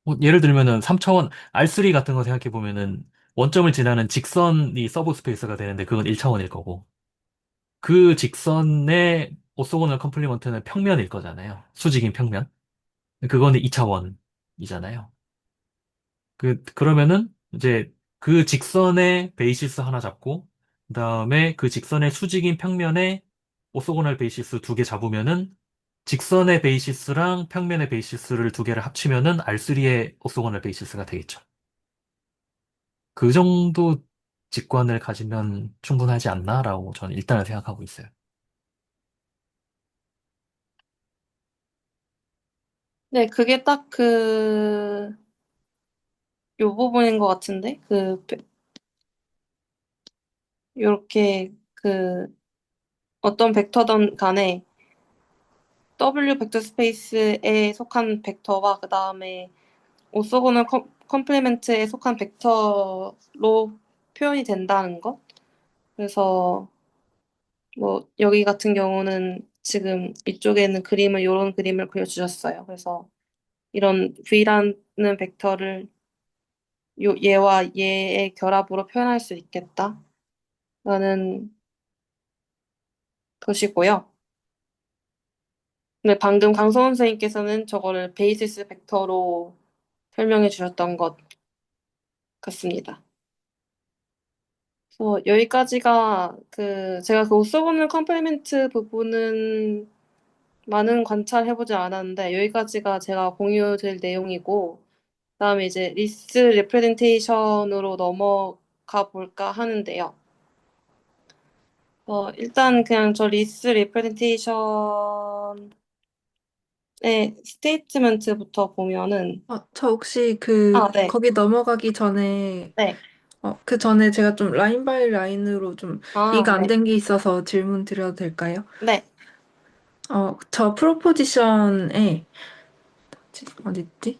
뭐 예를 들면은 3차원 R3 같은 거 생각해 보면은 원점을 지나는 직선이 서브 스페이스가 되는데 그건 1차원일 거고 그 직선의 오소고널 컴플리먼트는 평면일 거잖아요. 수직인 평면. 그거는 2차원이잖아요. 그러면은 이제 그 직선의 베이시스 하나 잡고 그다음에 그 직선의 수직인 평면에 오소고널 베이시스 두 개 잡으면은 직선의 베이시스랑 평면의 베이시스를 두 개를 합치면은 R3의 오소고널 베이시스가 되겠죠. 그 정도 직관을 가지면 충분하지 않나라고 저는 일단은 생각하고 있어요. 네, 그게 딱 요 부분인 것 같은데? 요렇게 어떤 벡터든 간에 W 벡터 스페이스에 속한 벡터와 그 다음에 오소고널 컴플리멘트에 속한 벡터로 표현이 된다는 것. 그래서 뭐 여기 같은 경우는 지금 이쪽에 있는 그림을 이런 그림을 그려주셨어요. 그래서 이런 V라는 벡터를 얘와 얘의 결합으로 표현할 수 있겠다라는 것이고요. 근데 방금 강성원 선생님께서는 저거를 베이시스 벡터로 설명해 주셨던 것 같습니다. 그래서 여기까지가 제가 그 오소고널 컴플리멘트 부분은 많은 관찰해보지 않았는데 여기까지가 제가 공유드릴 내용이고 그다음에 이제 리스 레프레젠테이션으로 넘어가 볼까 하는데요. 일단 그냥 저 리스 레프레젠테이션 네, 스테이트먼트부터 보면은, 저 혹시 네, 거기 넘어가기 전에, 네, 그 전에 제가 좀 라인 바이 라인으로 좀 이해가 안 네, 된 게 있어서 질문 드려도 될까요? 네. 저 프로포지션에, 어디 있지?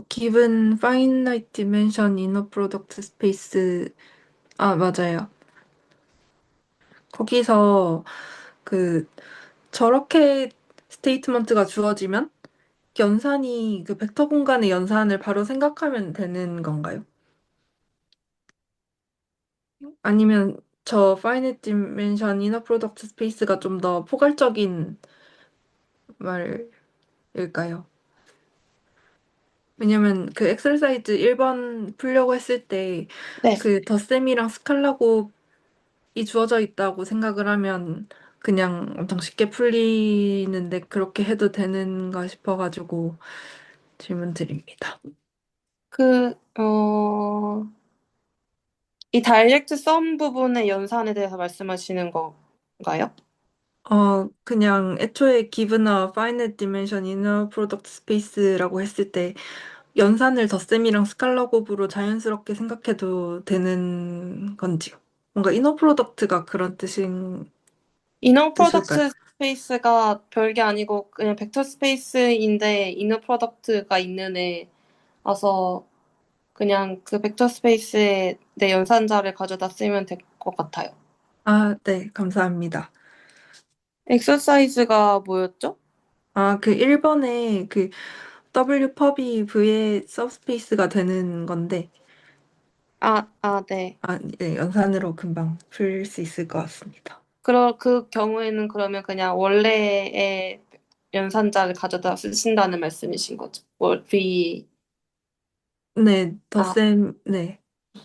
given finite dimension inner product space, 맞아요. 거기서 그, 저렇게 스테이트먼트가 주어지면 연산이 그 벡터 공간의 연산을 바로 생각하면 되는 건가요? 아니면 저 finite dimension inner product space가 좀 더 포괄적인 말일까요? 왜냐면 그 엑ሰር사이즈 1번 풀려고 했을 때 네. 그 덧셈이랑 스칼라곱이 주어져 있다고 생각을 하면 그냥 엄청 쉽게 풀리는데 그렇게 해도 되는가 싶어가지고 질문 드립니다. 그, 이 다이렉트 썸 부분의 연산에 대해서 말씀하시는 건가요? 그냥 애초에 given a finite dimension inner product space라고 했을 때 연산을 덧셈이랑 스칼라곱으로 자연스럽게 생각해도 되는 건지요? 뭔가 이너 프로덕트가 그런 이너 뜻일까요? 프로덕트 스페이스가 별게 아니고 그냥 벡터 스페이스인데 이너 프로덕트가 있는 애라서 그냥 그 벡터 스페이스에 내 연산자를 가져다 쓰면 될 것 같아요. 네, 감사합니다. 엑서사이즈가 뭐였죠? 그 1번에 그 W 펍이 V의 서브스페이스가 되는 건데, 네. 네, 연산으로 금방 풀 수 있을 것 같습니다. 그 경우에는 그러면 그냥 원래의 연산자를 가져다 쓰신다는 말씀이신 거죠? 네, 아, 네, 네.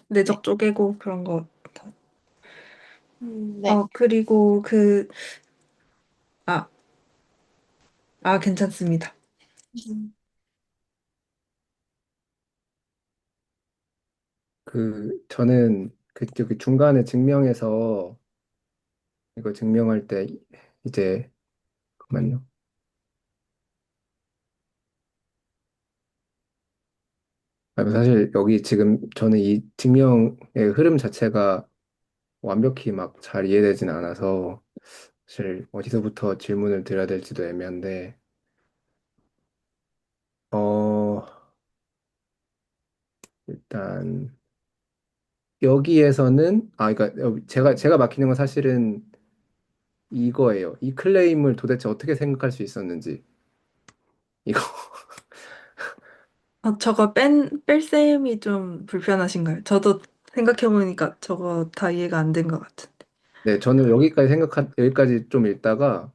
내적 쪼개고 그런 거. 네. 그리고 아, 괜찮습니다. 음. 저는 저기 중간에 증명해서 이거 증명할 때 이제 잠깐만요. 사실 여기 지금 저는 이 증명의 흐름 자체가 완벽히 막 잘 이해되진 않아서 사실 어디서부터 질문을 드려야 될지도 애매한데 어 일단 여기에서는 그러니까 제가 막히는 건 사실은 이거예요. 이 클레임을 도대체 어떻게 생각할 수 있었는지 이거 저거 뺄셈이 좀 불편하신가요? 저도 생각해보니까 저거 다 이해가 안 된 것 같은데. 네, 저는 여기까지 좀 읽다가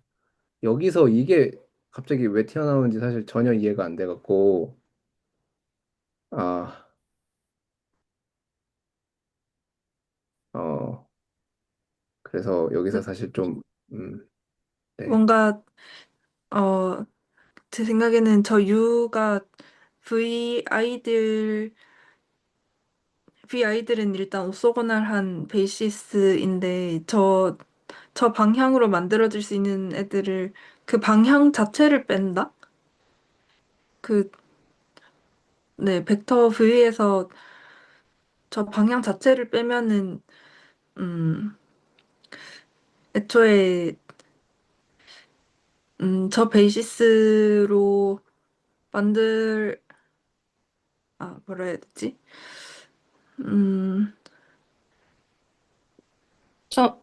여기서 이게 갑자기 왜 튀어나오는지 사실 전혀 이해가 안 돼갖고 아, 어, 그래서 여기서 그 사실 좀 네. 뭔가, 제 생각에는 저 U가 V 아이들은 일단 오소고날한 베이시스인데, 저 방향으로 만들어질 수 있는 애들을 그 방향 자체를 뺀다? 그, 네, 벡터 V에서 저 방향 자체를 빼면은, 음, 애초에, 저 베이시스로 만들, 뭐라 해야 되지? 음,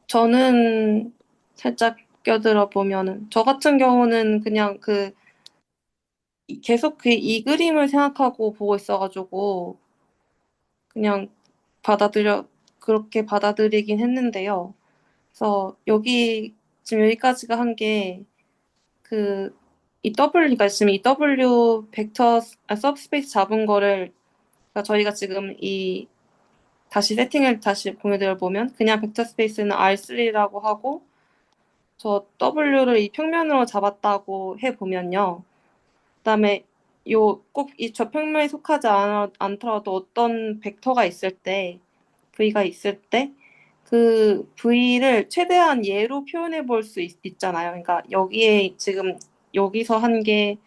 저는 살짝 껴들어 보면은, 저 같은 경우는 그냥 계속 이 그림을 생각하고 보고 있어가지고, 그냥 그렇게 받아들이긴 했는데요. 그래서 지금 여기까지가 한 게, 그러니까 지금 이 W 서브스페이스 잡은 거를, 그러니까 저희가 지금 다시 세팅을 다시 보여드려 보면, 그냥 벡터 스페이스는 R3라고 하고, 저 W를 이 평면으로 잡았다고 해보면요. 그다음에 꼭 이 저평면에 속하지 않더라도 어떤 벡터가 있을 때, V가 있을 때, 그 V를 최대한 예로 표현해 볼 수 있잖아요. 그러니까 여기에 지금 여기서 한 게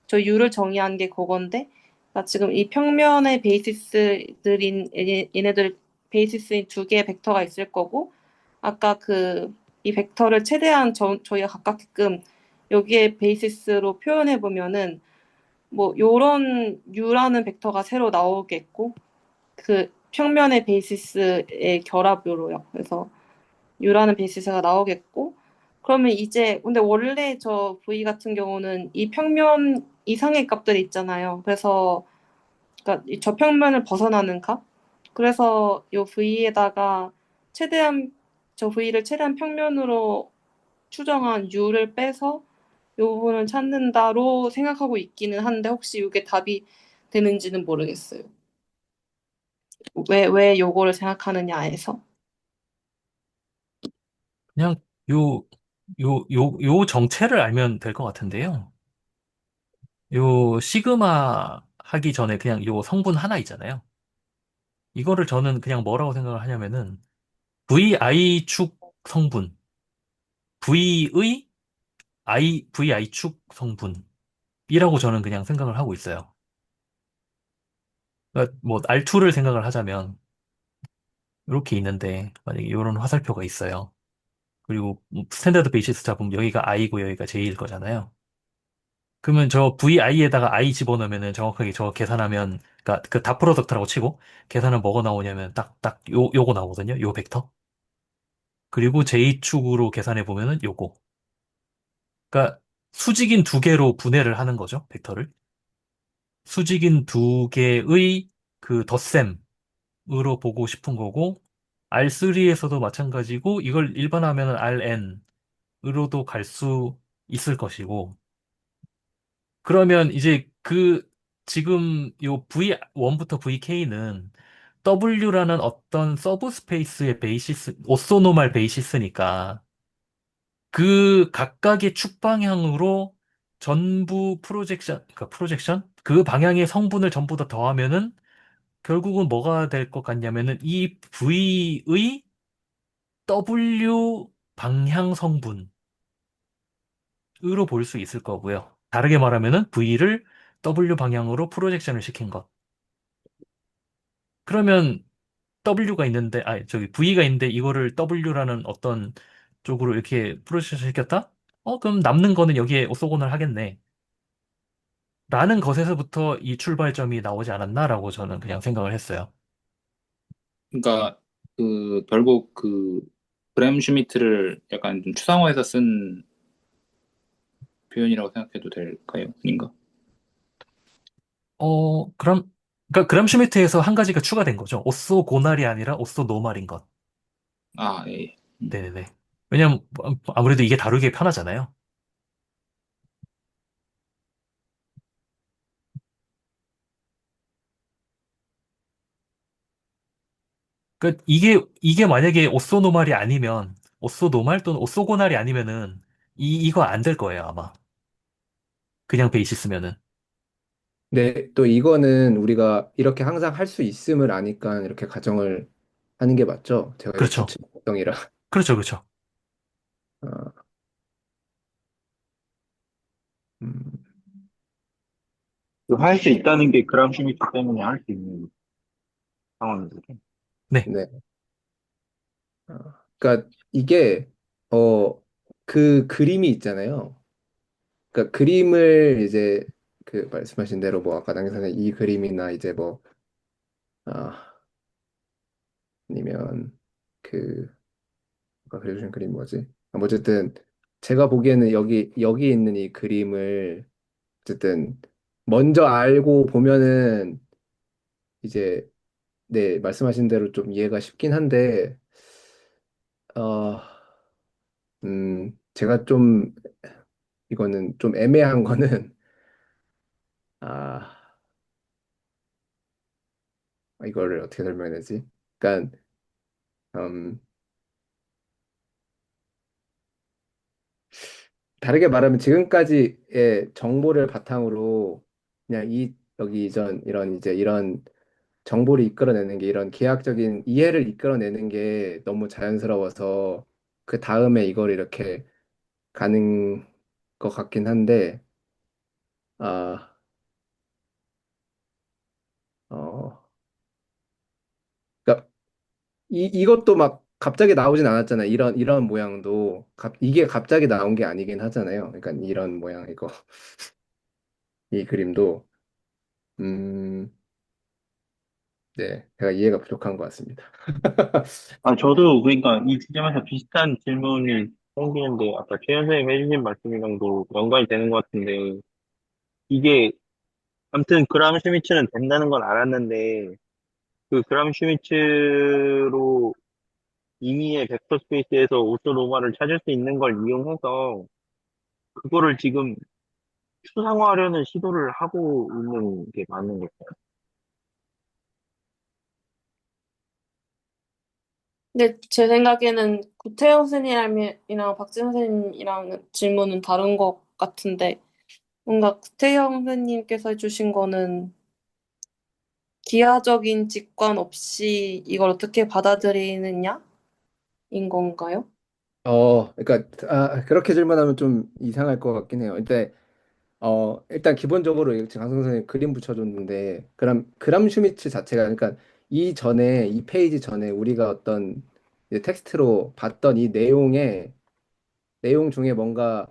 저 U를 정의한 게 그건데 그러니까 지금 이 평면의 베이시스들인 얘네들 베이시스인 두 개의 벡터가 있을 거고 아까 그 이 벡터를 최대한 저희가 가깝게끔 여기에 베이시스로 표현해 보면은 뭐 요런 U라는 벡터가 새로 나오겠고 그 평면의 베이시스의 결합으로요. 그래서 U라는 베이시스가 나오겠고 그러면 이제 근데 원래 저 V 같은 경우는 이 평면 이상의 값들이 있잖아요. 그래서 그러니까 이 저평면을 벗어나는 값. 그래서 요 V에다가 최대한 저 V를 최대한 평면으로 추정한 U를 빼서 요 부분을 찾는다로 생각하고 있기는 한데 혹시 이게 답이 되는지는 모르겠어요. 왜 요거를 생각하느냐에서. 그냥 요, 요 정체를 알면 될 것 같은데요. 요 시그마 하기 전에 그냥 요 성분 하나 있잖아요. 이거를 저는 그냥 뭐라고 생각을 하냐면은 VI축 성분, V의 VI축 성분이라고 저는 그냥 생각을 하고 있어요. 그러니까 뭐 R2를 생각을 하자면 이렇게 있는데 만약에 이런 화살표가 있어요. 그리고 뭐 스탠다드 베이시스 잡으면 여기가 I고 여기가 J일 거잖아요. 그러면 저 VI에다가 I 집어넣으면은 정확하게 저 계산하면 그러니까 그 다 프로덕트라고 치고 계산은 뭐가 나오냐면 딱 요거 나오거든요. 요 벡터. 그리고 J축으로 계산해 보면은 요거. 그러니까 수직인 두 개로 분해를 하는 거죠. 벡터를. 수직인 두 개의 그 덧셈으로 보고 싶은 거고 R3에서도 마찬가지고 이걸 일반화하면 RN으로도 갈 수 있을 것이고 그러면 이제 그 지금 요 V1부터 VK는 W라는 어떤 서브 스페이스의 베이시스, 오소노말 베이시스니까 그 각각의 축 방향으로 전부 프로젝션, 그러니까 프로젝션? 그 방향의 성분을 전부 다 더하면은 결국은 뭐가 될 것 같냐면은 이 V의 W 방향 성분으로 볼 수 있을 거고요. 다르게 말하면은 V를 W 방향으로 프로젝션을 시킨 것. 그러면 W가 있는데, 저기 V가 있는데 이거를 W라는 어떤 쪽으로 이렇게 프로젝션 시켰다? 그럼 남는 거는 여기에 오소곤을 하겠네. 라는 것에서부터 이 출발점이 나오지 않았나라고 저는 그냥 생각을 했어요. 그러니까 결국 그램 슈미트를 약간 좀 추상화해서 쓴 표현이라고 생각해도 될까요? 아닌가? 그럼, 그러니까 그람 슈미트에서 한 가지가 추가된 거죠. 오쏘고날이 아니라 오쏘노말인 것. 아, 예. 네네네. 왜냐면 아무래도 이게 다루기 편하잖아요. 그러니까 이게 만약에 오쏘노말이 아니면 오쏘노말 또는 오쏘고날이 아니면은 이거 안 될 거예요, 아마. 그냥 베이시스면은. 근데 또 이거는 우리가 이렇게 항상 할 수 있음을 아니까 이렇게 가정을 하는 게 맞죠? 제가 이거 그렇죠. 고칠 걱정이라. 그렇죠, 그렇죠. 아, 음, 할 수 있다는 게 그람 슈미트 때문에 할 수 있는 상황이죠. 네. 네. 그러니까 이게 어, 그 그림이 있잖아요. 그러니까 그림을 이제 그 말씀하신 대로 뭐 아까 남기사는 이 그림이나 이제 뭐 아니면 그 아까 그려주신 그림 뭐지? 뭐 어쨌든 제가 보기에는 여기 있는 이 그림을 어쨌든 먼저 알고 보면은 이제 네 말씀하신 대로 좀 이해가 쉽긴 한데 어, 제가 좀 이거는 좀 애매한 거는 아 이거를 어떻게 설명해야 되지? 그러니까 음, 다르게 말하면 지금까지의 정보를 바탕으로 그냥 이 여기 이전 이런 이제 이런 정보를 이끌어내는 게 이런 계약적인 이해를 이끌어내는 게 너무 자연스러워서 그 다음에 이걸 이렇게 가는 것 같긴 한데, 아, 어, 그러니까 이것도 막 갑자기 나오진 않았잖아요. 이런 모양도 이게 갑자기 나온 게 아니긴 하잖아요. 그러니까 이런 모양 이거 이 그림도 음, 네, 제가 이해가 부족한 것 같습니다. 아, 저도 그러니까 이 지점에서 비슷한 질문이 생기는데 아까 최 선생님 해주신 말씀이랑도 연관이 되는 것 같은데 이게 아무튼 그람 슈미츠는 된다는 건 알았는데 그 그람 슈미츠로 임의의 벡터 스페이스에서 오토로마를 찾을 수 있는 걸 이용해서 그거를 지금 추상화하려는 시도를 하고 있는 게 맞는 걸까요? 근데 제 생각에는 구태영 선생님이랑 박진 선생님이랑 질문은 다른 것 같은데, 뭔가 구태영 선생님께서 해주신 거는 기하적인 직관 없이 이걸 어떻게 받아들이느냐인 건가요? 그러니까 그렇게 질문하면 좀 이상할 것 같긴 해요. 근데 일단 기본적으로 지금 강성 선생님 그림 붙여줬는데 그람 슈미츠 자체가 그러니까 이 전에 이 페이지 전에 우리가 어떤 이제 텍스트로 봤던 이 내용 중에 뭔가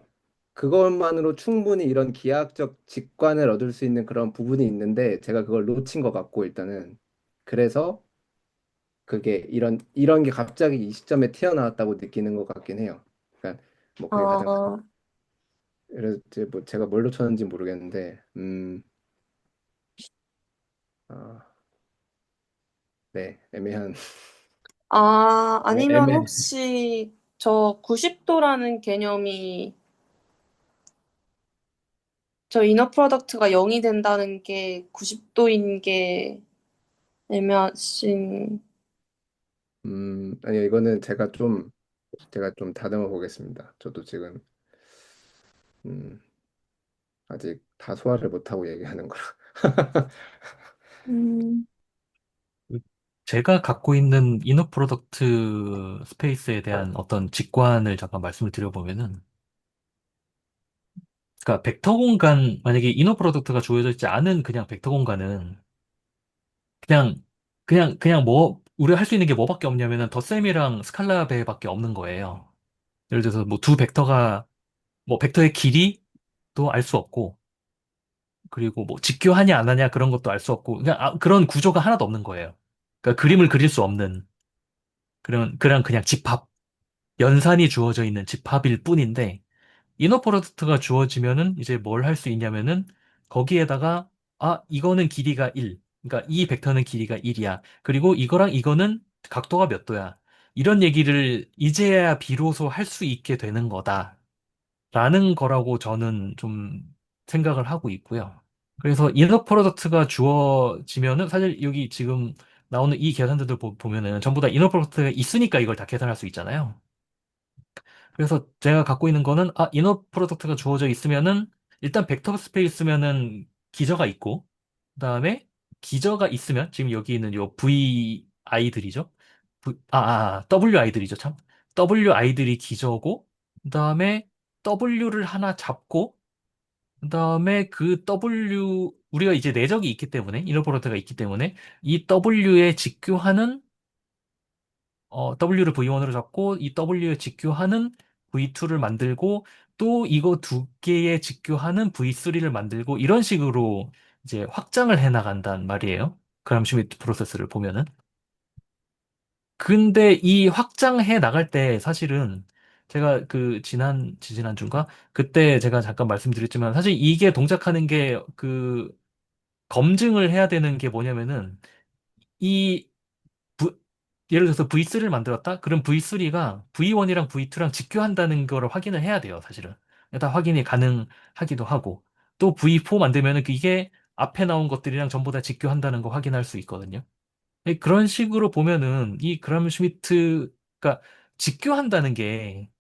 그것만으로 충분히 이런 기하학적 직관을 얻을 수 있는 그런 부분이 있는데 제가 그걸 놓친 것 같고 일단은 그래서 그게 이런 게 갑자기 이 시점에 튀어나왔다고 느끼는 것 같긴 해요. 그러니까 뭐 그게 가장 아, 그래서 이제 뭐 제가 뭘 놓쳤는지 모르겠는데 아, 네, 애매한 아니면 애매 혹시 저 90도라는 개념이 저 이너 프로덕트가 0이 된다는 게 90도인 게 애매하신. 아니요 이거는 제가 좀 다듬어 보겠습니다. 저도 지금 음, 아직 다 소화를 못하고 얘기하는 거라. 음, 제가 갖고 있는 이너 프로덕트 스페이스에 대한 어떤 직관을 잠깐 말씀을 드려보면은, 그러니까 벡터 공간, 만약에 이너 프로덕트가 주어져 있지 않은 그냥 벡터 공간은 그냥, 그냥 뭐, 우리가 할 수 있는 게 뭐밖에 없냐면은 덧셈이랑 스칼라 배밖에 없는 거예요. 예를 들어서 뭐 두 벡터가, 뭐 벡터의 길이도 알 수 없고, 그리고 뭐 직교하냐 안 하냐 그런 것도 알 수 없고, 그냥 그런 구조가 하나도 없는 거예요. 그러니까 그림을 그릴 수 없는 그냥 집합, 연산이 주어져 있는 집합일 뿐인데, 이너 프로덕트가 주어지면은 이제 뭘 할 수 있냐면은 거기에다가 이거는 길이가 1. 그러니까 이 벡터는 길이가 1이야. 그리고 이거랑 이거는 각도가 몇 도야. 이런 얘기를 이제야 비로소 할 수 있게 되는 거다라는 거라고 저는 좀 생각을 하고 있고요. 그래서 이너 프로덕트가 주어지면은 사실 여기 지금 나오는 이 계산들을 보면은 전부 다 이너 프로덕트가 있으니까 이걸 다 계산할 수 있잖아요. 그래서 제가 갖고 있는 거는 이너 프로덕트가 주어져 있으면은 일단 벡터 스페이스면은 기저가 있고 그다음에 기저가 있으면 지금 여기 있는 요 VI들이죠. WI들이죠, 참. WI들이 기저고 그다음에 W를 하나 잡고 그다음에 그 W 우리가 이제 내적이 있기 때문에 이너 프로덕트가 있기 때문에 이 W에 직교하는 W를 V1으로 잡고 이 W에 직교하는 V2를 만들고 또 이거 두 개에 직교하는 V3를 만들고 이런 식으로 이제 확장을 해 나간단 말이에요. 그람 슈미트 프로세스를 보면은. 근데 이 확장해 나갈 때 사실은 제가 그 지난주인가? 그때 제가 잠깐 말씀드렸지만 사실 이게 동작하는 게 그 검증을 해야 되는 게 뭐냐면은 이 예를 들어서 V3를 만들었다? 그럼 V3가 V1이랑 V2랑 직교한다는 거를 확인을 해야 돼요, 사실은. 다 확인이 가능하기도 하고. 또 V4 만들면은 이게 앞에 나온 것들이랑 전부 다 직교한다는 거 확인할 수 있거든요. 그런 식으로 보면은 이 그람 슈미트가 직교한다는 게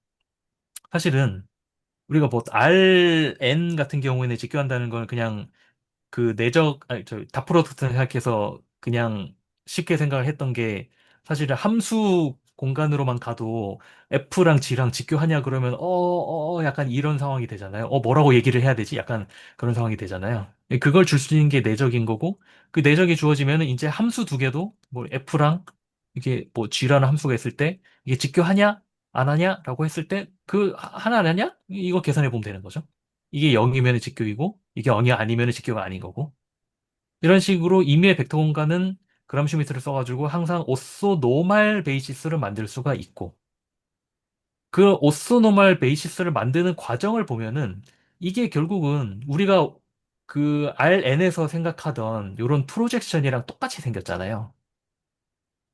사실은 우리가 뭐 RN 같은 경우에는 직교한다는 건 그냥 그 내적, 아니, 다프로토트 생각해서 그냥 쉽게 생각을 했던 게 사실은 함수 공간으로만 가도 F랑 G랑 직교하냐 그러면 약간 이런 상황이 되잖아요. 뭐라고 얘기를 해야 되지? 약간 그런 상황이 되잖아요. 그걸 줄 수 있는 게 내적인 거고 그 내적이 주어지면은 이제 함수 두 개도 뭐 F랑 이게 뭐 G라는 함수가 있을 때 이게 직교하냐 안 하냐라고 했을 때 그 하나 안 하냐? 이거 계산해 보면 되는 거죠. 이게 0이면 직교이고 이게 0이 아니면 직교가 아닌 거고 이런 식으로 임의의 벡터 공간은 그람슈미트를 써가지고 항상 오쏘노말 베이시스를 만들 수가 있고 그 오쏘노말 베이시스를 만드는 과정을 보면은 이게 결국은 우리가 그 RN에서 생각하던 이런 프로젝션이랑 똑같이 생겼잖아요.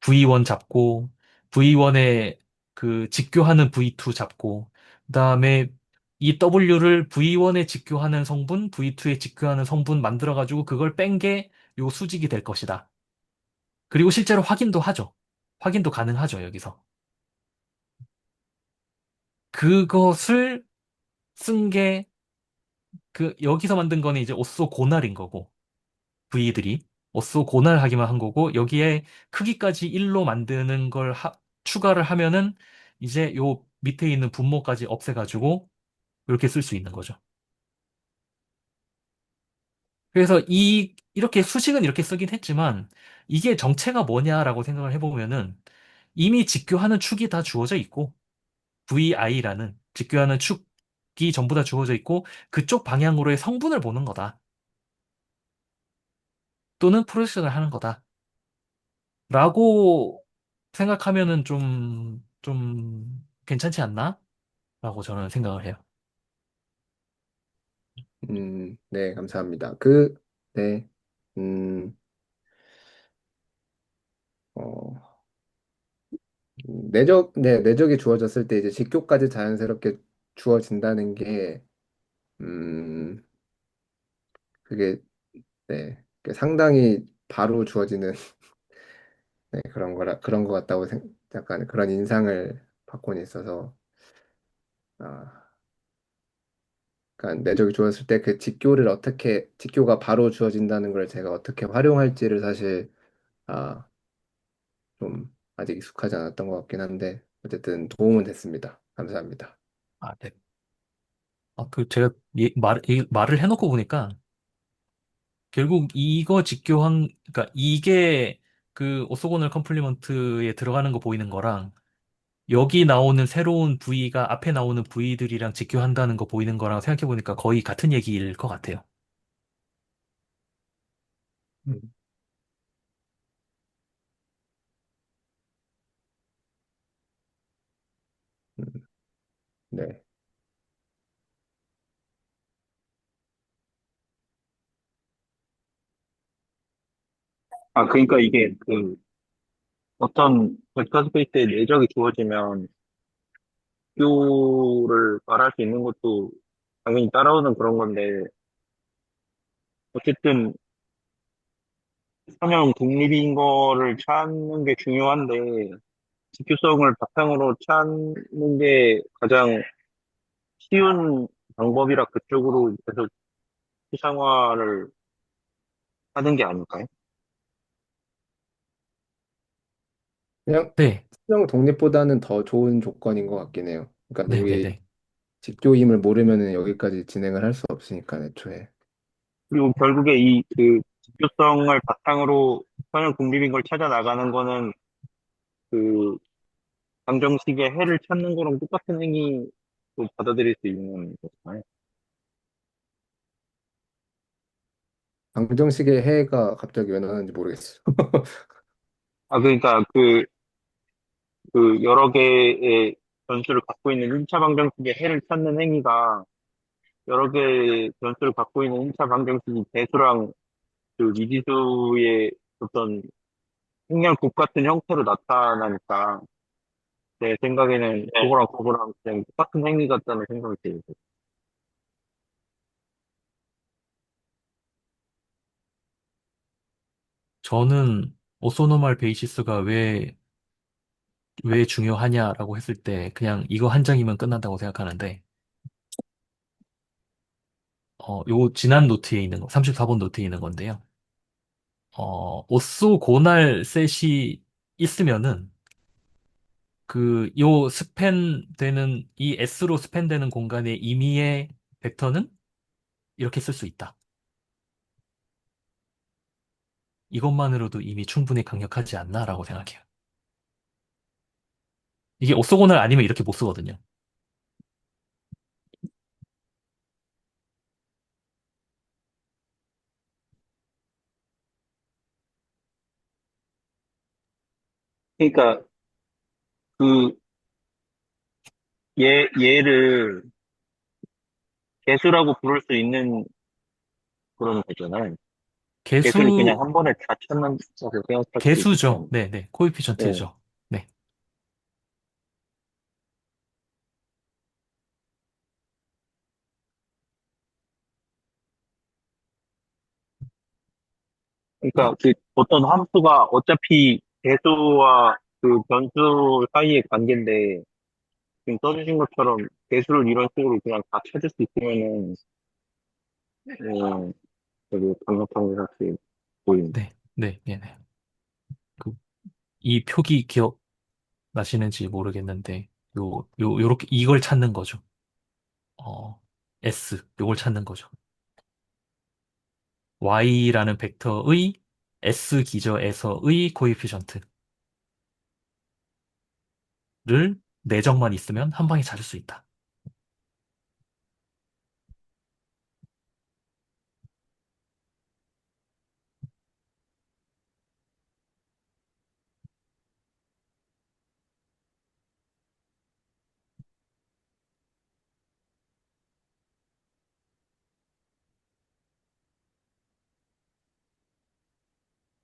V1 잡고 V1에 그 직교하는 V2 잡고 그다음에 이 W를 V1에 직교하는 성분, V2에 직교하는 성분 만들어가지고 그걸 뺀 게 요 수직이 될 것이다. 그리고 실제로 확인도 하죠. 확인도 가능하죠, 여기서. 그것을 쓴 게, 여기서 만든 거는 이제 오쏘고날인 거고, V들이. 오쏘고날하기만 한 거고, 여기에 크기까지 1로 만드는 걸 추가를 하면은, 이제 요 밑에 있는 분모까지 없애가지고, 이렇게 쓸 수 있는 거죠. 그래서 이렇게 수식은 이렇게 쓰긴 했지만, 이게 정체가 뭐냐라고 생각을 해보면은, 이미 직교하는 축이 다 주어져 있고, VI라는 직교하는 축이 전부 다 주어져 있고 그쪽 방향으로의 성분을 보는 거다. 또는 프로젝션을 하는 거다. 라고 생각하면은 좀 괜찮지 않나? 라고 저는 생각을 해요. 네, 감사합니다. 네, 음, 어, 내적이 주어졌을 때 이제 직교까지 자연스럽게 주어진다는 게, 음, 그게, 네, 상당히 바로 주어지는 네, 그런 것 같다고 약간 그런 인상을 받고는 있어서, 아, 그러니까 내적이 주어졌을 때 직교가 바로 주어진다는 걸 제가 어떻게 활용할지를 사실, 아, 좀 아직 익숙하지 않았던 것 같긴 한데, 어쨌든 도움은 됐습니다. 감사합니다. 아, 네. 제가 말을 해놓고 보니까 결국 이거 그러니까 이게 그 오소고널 컴플리먼트에 들어가는 거 보이는 거랑 여기 나오는 새로운 부위가 앞에 나오는 부위들이랑 직교한다는 거 보이는 거랑 생각해보니까 거의 같은 얘기일 것 같아요. 음, 음, 네. 아, 그러니까 이게 어떤 벡터 스페이스의 내적이 주어지면 학교를 말할 수 있는 것도 당연히 따라오는 그런 건데, 어쨌든 선형 독립인 거를 찾는 게 중요한데, 지표성을 바탕으로 찾는 게 가장 쉬운 방법이라 그쪽으로 계속 추상화를 하는 게 아닐까요? 그냥 네, 수령 독립보다는 더 좋은 조건인 것 같긴 해요. 그러니까 네, 네, 우리 네. 직교임을 모르면은 여기까지 진행을 할 수 없으니까 애초에. 그리고 결국에 지표성을 바탕으로 선형 독립인 걸 찾아 나가는 거는 그 방정식의 해를 찾는 거랑 똑같은 행위로 받아들일 수 있는 거잖아요. 방정식의 해가 갑자기 왜 나왔는지 모르겠어요. 아, 그러니까 여러 개의 변수를 갖고 있는 1차 방정식의 해를 찾는 행위가 여러 개의 변수를 갖고 있는 1차 방정식이 대수랑 미지수의 어떤 생략 곱 같은 형태로 나타나니까 제 생각에는 그거랑 그냥 똑같은 행위 같다는 생각이 들어요. 저는 오소노말 베이시스가 왜 중요하냐라고 했을 때 그냥 이거 한 장이면 끝난다고 생각하는데, 요 지난 노트에 있는 거, 34번 노트에 있는 건데요. 오쏘고날 셋이 있으면은 요 스팬되는, 이 S로 스팬되는 공간의 임의의 벡터는 이렇게 쓸 수 있다. 이것만으로도 이미 충분히 강력하지 않나라고 생각해요. 이게 오쏘고날 아니면 이렇게 못 쓰거든요. 그러니까 그 얘를 개수라고 부를 수 있는 그런 거잖아요. 개수를 그냥 개수, 한 번에 다 찾는다고 생각할 수도 개수죠. 있잖아요. 네네. 네. 코에피션트죠. 네. 그러니까 그 어떤 함수가 어차피 개수와 그 변수 사이의 관계인데 지금 써주신 것처럼 개수를 이런 식으로 그냥 다 찾을 수 있으면은 되게 강력한 게 사실 보입니다. 네. 네. 네. 네. 그, 이 표기 기억나시는지 모르겠는데, 요렇게, 이걸 찾는 거죠. 어, S, 요걸 찾는 거죠. Y라는 벡터의 S 기저에서의 코에피션트를 내적만 있으면 한 방에 찾을 수 있다.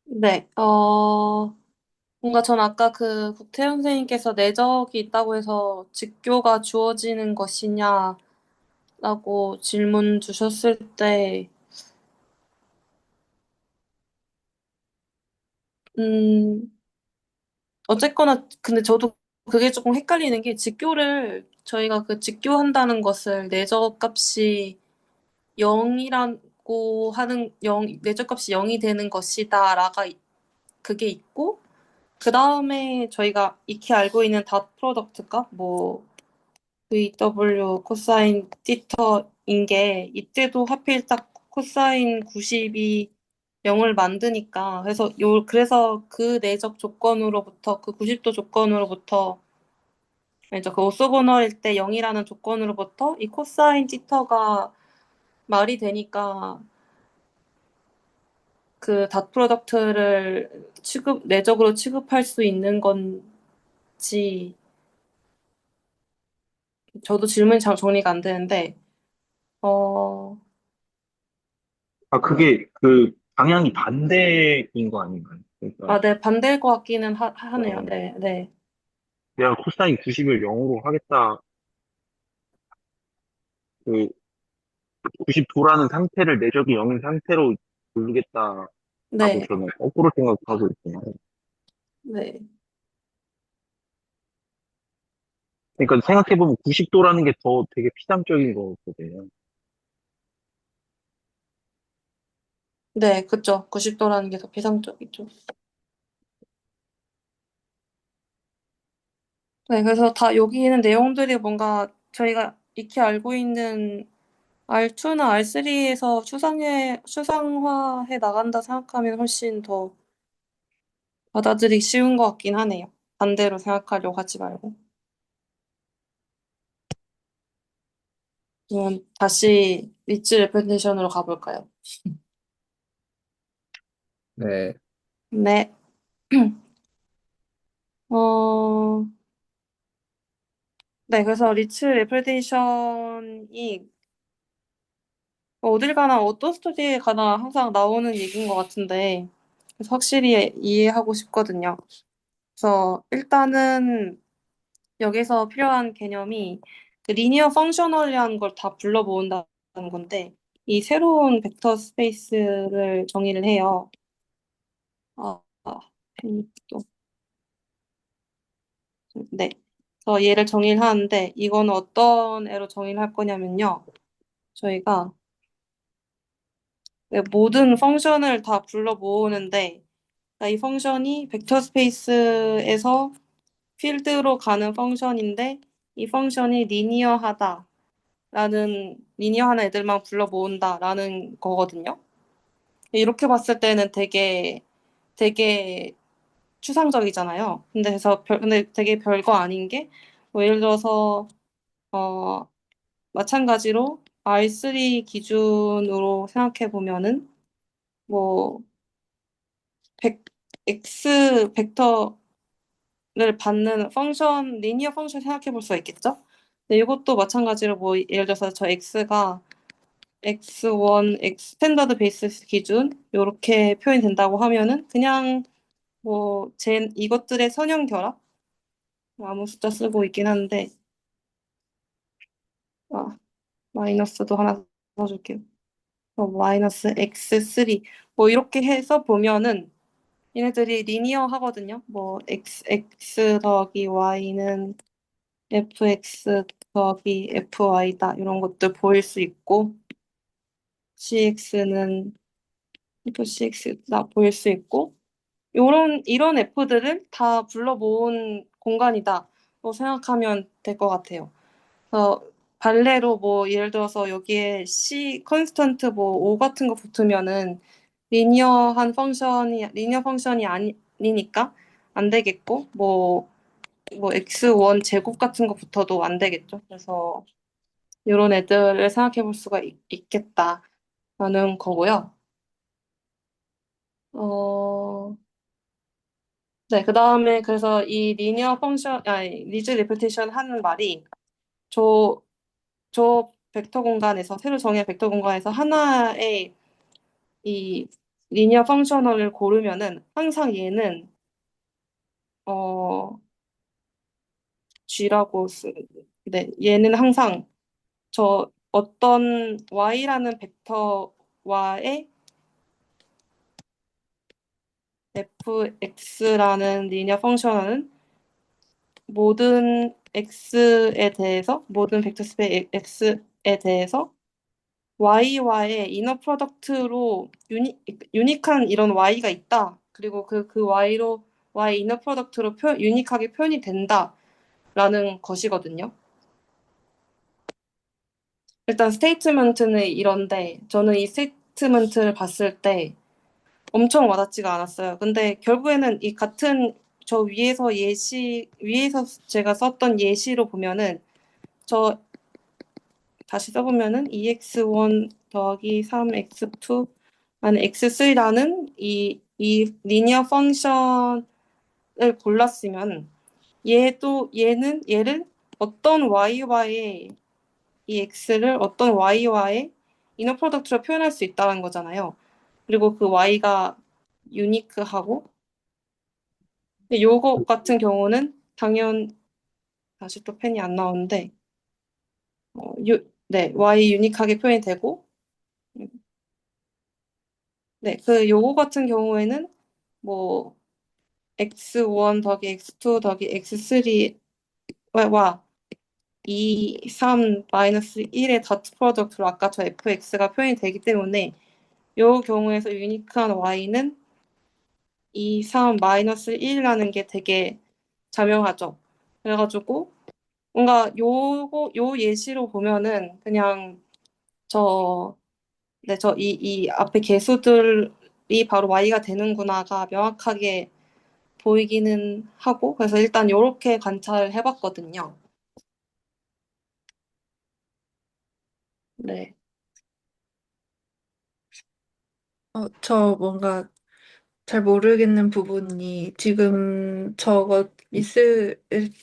네, 뭔가 전 아까 그 국태영 선생님께서 내적이 있다고 해서 직교가 주어지는 것이냐라고 질문 주셨을 때, 음, 어쨌거나, 근데 저도 그게 조금 헷갈리는 게 직교를 저희가 그 직교한다는 것을 내적 값이 0이라고 하는, 내적 값이 0이 되는 것이다라가 그게 있고, 그 다음에 저희가 익히 알고 있는 닷 프로덕트 값, 뭐, VW 코사인 티터인 게 이때도 하필 딱 코사인 90이 0을 만드니까 그래서 그 내적 조건으로부터 그 90도 조건으로부터 이제 그 오소고널일 때 0이라는 조건으로부터 이 코사인 티터가 말이 되니까 그 닷 프로덕트를 내적으로 취급할 수 있는 건지 저도 질문이 잘 정리가 안 되는데 어, 아, 그게 그 방향이 반대인 거 아닌가요? 그러니까 네, 반대일 것 같기는 하네요. 어, 네, 네. 내가 코사인 90을 0으로 하겠다. 그 90도라는 상태를 내적이 0인 상태로 부르겠다라고 네, 저는 거꾸로 생각하고 있잖아요. 네. 그러니까 생각해보면 90도라는 게 더 되게 피상적인 거거든요. 네, 그쵸. 90도라는 게 더 피상적이죠. 네, 그래서 다 여기 있는 내용들이 뭔가 저희가 익히 알고 있는 R2나 R3에서 추상화해 나간다 생각하면 훨씬 더 받아들이기 쉬운 것 같긴 하네요. 반대로 생각하려고 하지 말고. 다시 리츠 레프레젠테이션으로 가볼까요? 네, 네. 어, 네, 그래서 리츠 레프레젠테이션이 어딜 가나 어떤 스터디에 가나 항상 나오는 얘기인 것 같은데 그래서 확실히 이해하고 싶거든요. 그래서 일단은 여기서 필요한 개념이 그 리니어 펑셔널이라는 걸 다 불러 모은다는 건데 이 새로운 벡터 스페이스를 정의를 해요. 펜이 또 네. 그래서 얘를 정의를 하는데 이거는 어떤 애로 정의를 할 거냐면요. 저희가 네, 모든 펑션을 다 불러 모으는데 그러니까 이 펑션이 벡터 스페이스에서 필드로 가는 펑션인데 이 펑션이 리니어한 애들만 불러 모은다라는 거거든요. 이렇게 봤을 때는 되게 추상적이잖아요. 근데 되게 별거 아닌 게, 뭐 예를 들어서, 어, 마찬가지로 R3 기준으로 생각해 보면은, 뭐, X 벡터를 받는 리니어 펑션 생각해 볼 수가 있겠죠? 근데 이것도 마찬가지로 뭐, 예를 들어서 저 X가 X1, X 스탠다드 베이스 기준, 요렇게 표현이 된다고 하면은, 그냥 뭐, 이것들의 선형 결합? 아무 숫자 쓰고 있긴 한데, 아, 마이너스도 하나 써줄게요. 마이너스 x3. 뭐, 이렇게 해서 보면은, 얘네들이 리니어 하거든요. 뭐, x 더하기 y는 fx 더하기 fy다. 이런 것들 보일 수 있고, cx는 fcx다 보일 수 있고, 이런 f들을 다 불러 모은 공간이다고 생각하면 될 것 같아요. 그래서 발레로 뭐 예를 들어서 여기에 C 컨스턴트 뭐 O 같은 거 붙으면은 리니어 펑션이 아니니까 안 되겠고 뭐 X1 제곱 같은 거 붙어도 안 되겠죠. 그래서 이런 애들을 생각해 볼 수가 있겠다라는 거고요. 네, 그 다음에 그래서 이 리즈 리피테이션 하는 말이 저, 저 벡터 공간에서, 새로 정의한 벡터 공간에서 하나의 이 리니어 펑셔널을 고르면은 항상 얘는, 어, G라고 네, 얘는 항상 저 어떤 Y라는 벡터와의 fx라는 리니어 펑셔널은 모든 벡터 스페이스 x에 대해서 y와의 이너 프로덕트로 유니크한 이런 y가 있다. 그리고 그 y 이너 프로덕트로 유니크하게 표현이 된다라는 것이거든요. 일단 스테이트먼트는 이런데 저는 이 스테이트먼트를 봤을 때 엄청 와닿지가 않았어요. 근데 결국에는 이 같은 위에서 제가 썼던 예시로 보면은 저 다시 써보면은 EX1 더하기 3X2 아니 X3라는 이 리니어 펑션을 골랐으면 얘를 어떤 Y와의 이 X를 어떤 Y와의 이너 프로덕트로 표현할 수 있다는 거잖아요. 그리고 그 Y가 유니크하고 근데 요거 같은 경우는 다시 또 펜이 안 나오는데 네, Y 유니크하게 표현이 되고 네, 그 요거 같은 경우에는 뭐 x1 더하기 x2 더하기 x3와 2, 3, 마이너스 1의 더트 프로덕트로 아까 저 fx가 표현이 되기 때문에 요 경우에서 유니크한 y는 2, 3, 마이너스 1이라는 게 되게 자명하죠. 그래가지고 뭔가 요 예시로 보면은 그냥 이 앞에 개수들이 바로 y가 되는구나가 명확하게 보이기는 하고, 그래서 일단 요렇게 관찰을 해봤거든요. 네. 저 뭔가 잘 모르겠는 부분이 지금 저거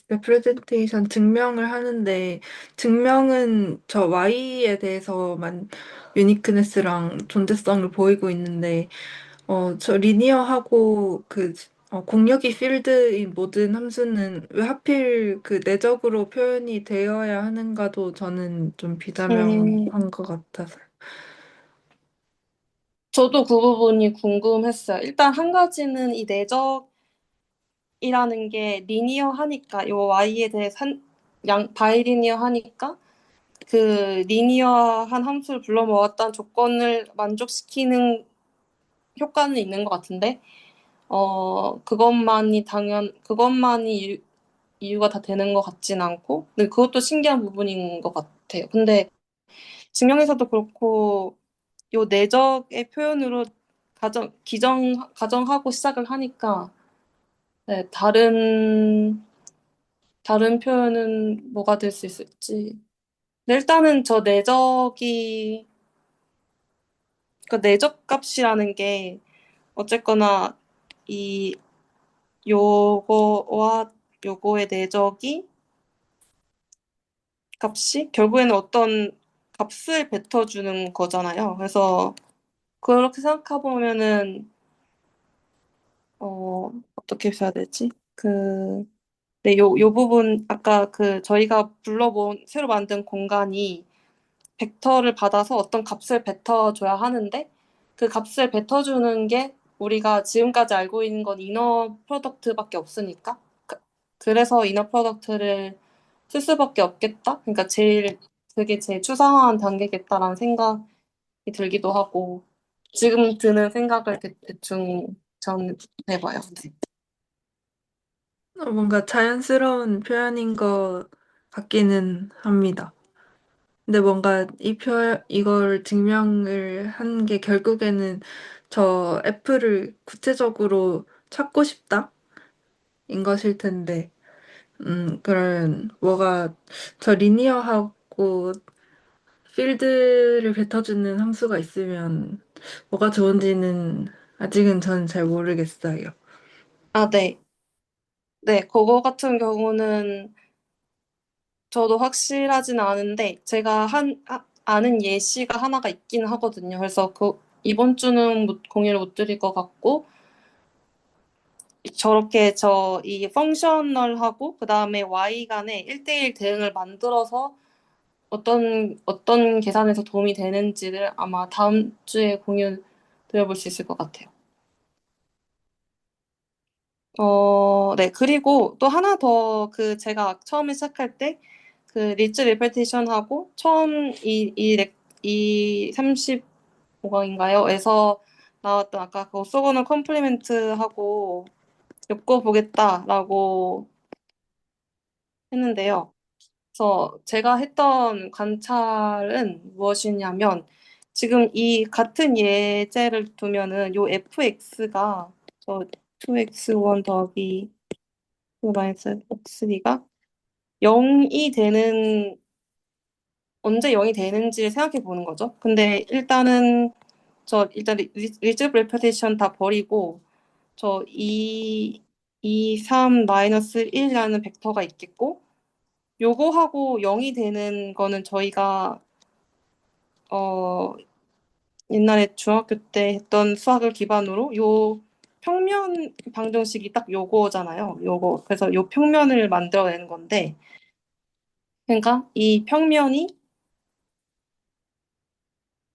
레프레젠테이션 증명을 하는데 증명은 저 Y에 대해서만 유니크네스랑 존재성을 보이고 있는데 저 리니어하고 공역이 필드인 모든 함수는 왜 하필 그 내적으로 표현이 되어야 하는가도 저는 좀 음, 비자명한 것 같아서. 저도 그 부분이 궁금했어요. 일단 한 가지는 이 내적이라는 게 리니어하니까, 요 y에 대해 바이리니어하니까 그 리니어한 함수를 불러 모았다는 조건을 만족시키는 효과는 있는 것 같은데, 그것만이 이유가 다 되는 것 같진 않고, 근데 그것도 신기한 부분인 것 같아요. 근데 증명에서도 그렇고, 요 내적의 표현으로 가정하고 시작을 하니까, 네, 다른 표현은 뭐가 될 수 있을지. 근데 일단은 그 내적 값이라는 게 어쨌거나 이 요거와 요거의 내적이 값이 결국에는 어떤 값을 뱉어주는 거잖아요. 그래서 그렇게 생각해보면은 어떻게 써야 되지? 네, 요 부분 아까 그 저희가 불러본 새로 만든 공간이 벡터를 받아서 어떤 값을 뱉어줘야 하는데 그 값을 뱉어주는 게 우리가 지금까지 알고 있는 건 이너 프로덕트밖에 없으니까 그래서 이너 프로덕트를 쓸 수밖에 없겠다. 그러니까 그게 제일 추상화한 단계겠다라는 생각이 들기도 하고 지금 드는 생각을 대충 정해봐요. 네. 뭔가 자연스러운 표현인 것 같기는 합니다. 근데 뭔가 이걸 증명을 한 게 결국에는 저 F를 구체적으로 찾고 싶다? 인 것일 텐데, 그런, 저 리니어하고 필드를 뱉어주는 함수가 있으면 뭐가 좋은지는 아직은 전 잘 모르겠어요. 아, 네. 네, 그거 같은 경우는 저도 확실하진 않은데 제가 아는 예시가 하나가 있긴 하거든요. 그래서 이번 주는 공유를 못 드릴 것 같고 저렇게 이 펑셔널하고 그다음에 y 간의 1대1 대응을 만들어서 어떤 계산에서 도움이 되는지를 아마 다음 주에 공유 드려볼 수 있을 것 같아요. 네. 그리고 또 하나 더 제가 처음에 시작할 때 리츠 리페티션하고 처음 이 35강인가요? 에서 나왔던 아까 그 소거는 컴플리멘트하고 엮어보겠다라고 했는데요. 그래서 제가 했던 관찰은 무엇이냐면 지금 이 같은 예제를 두면은 요 fx가 2x1 더하기 2 마이너스 x3가 0이 언제 0이 되는지를 생각해 보는 거죠. 근데 일단 리즈 레퓨테이션 다 버리고 저 3 마이너스 1이라는 벡터가 있겠고 요거하고 0이 되는 거는 저희가 어 옛날에 중학교 때 했던 수학을 기반으로 요 평면 방정식이 딱 요거잖아요. 요거. 그래서 요 평면을 만들어내는 건데 그러니까 이 평면이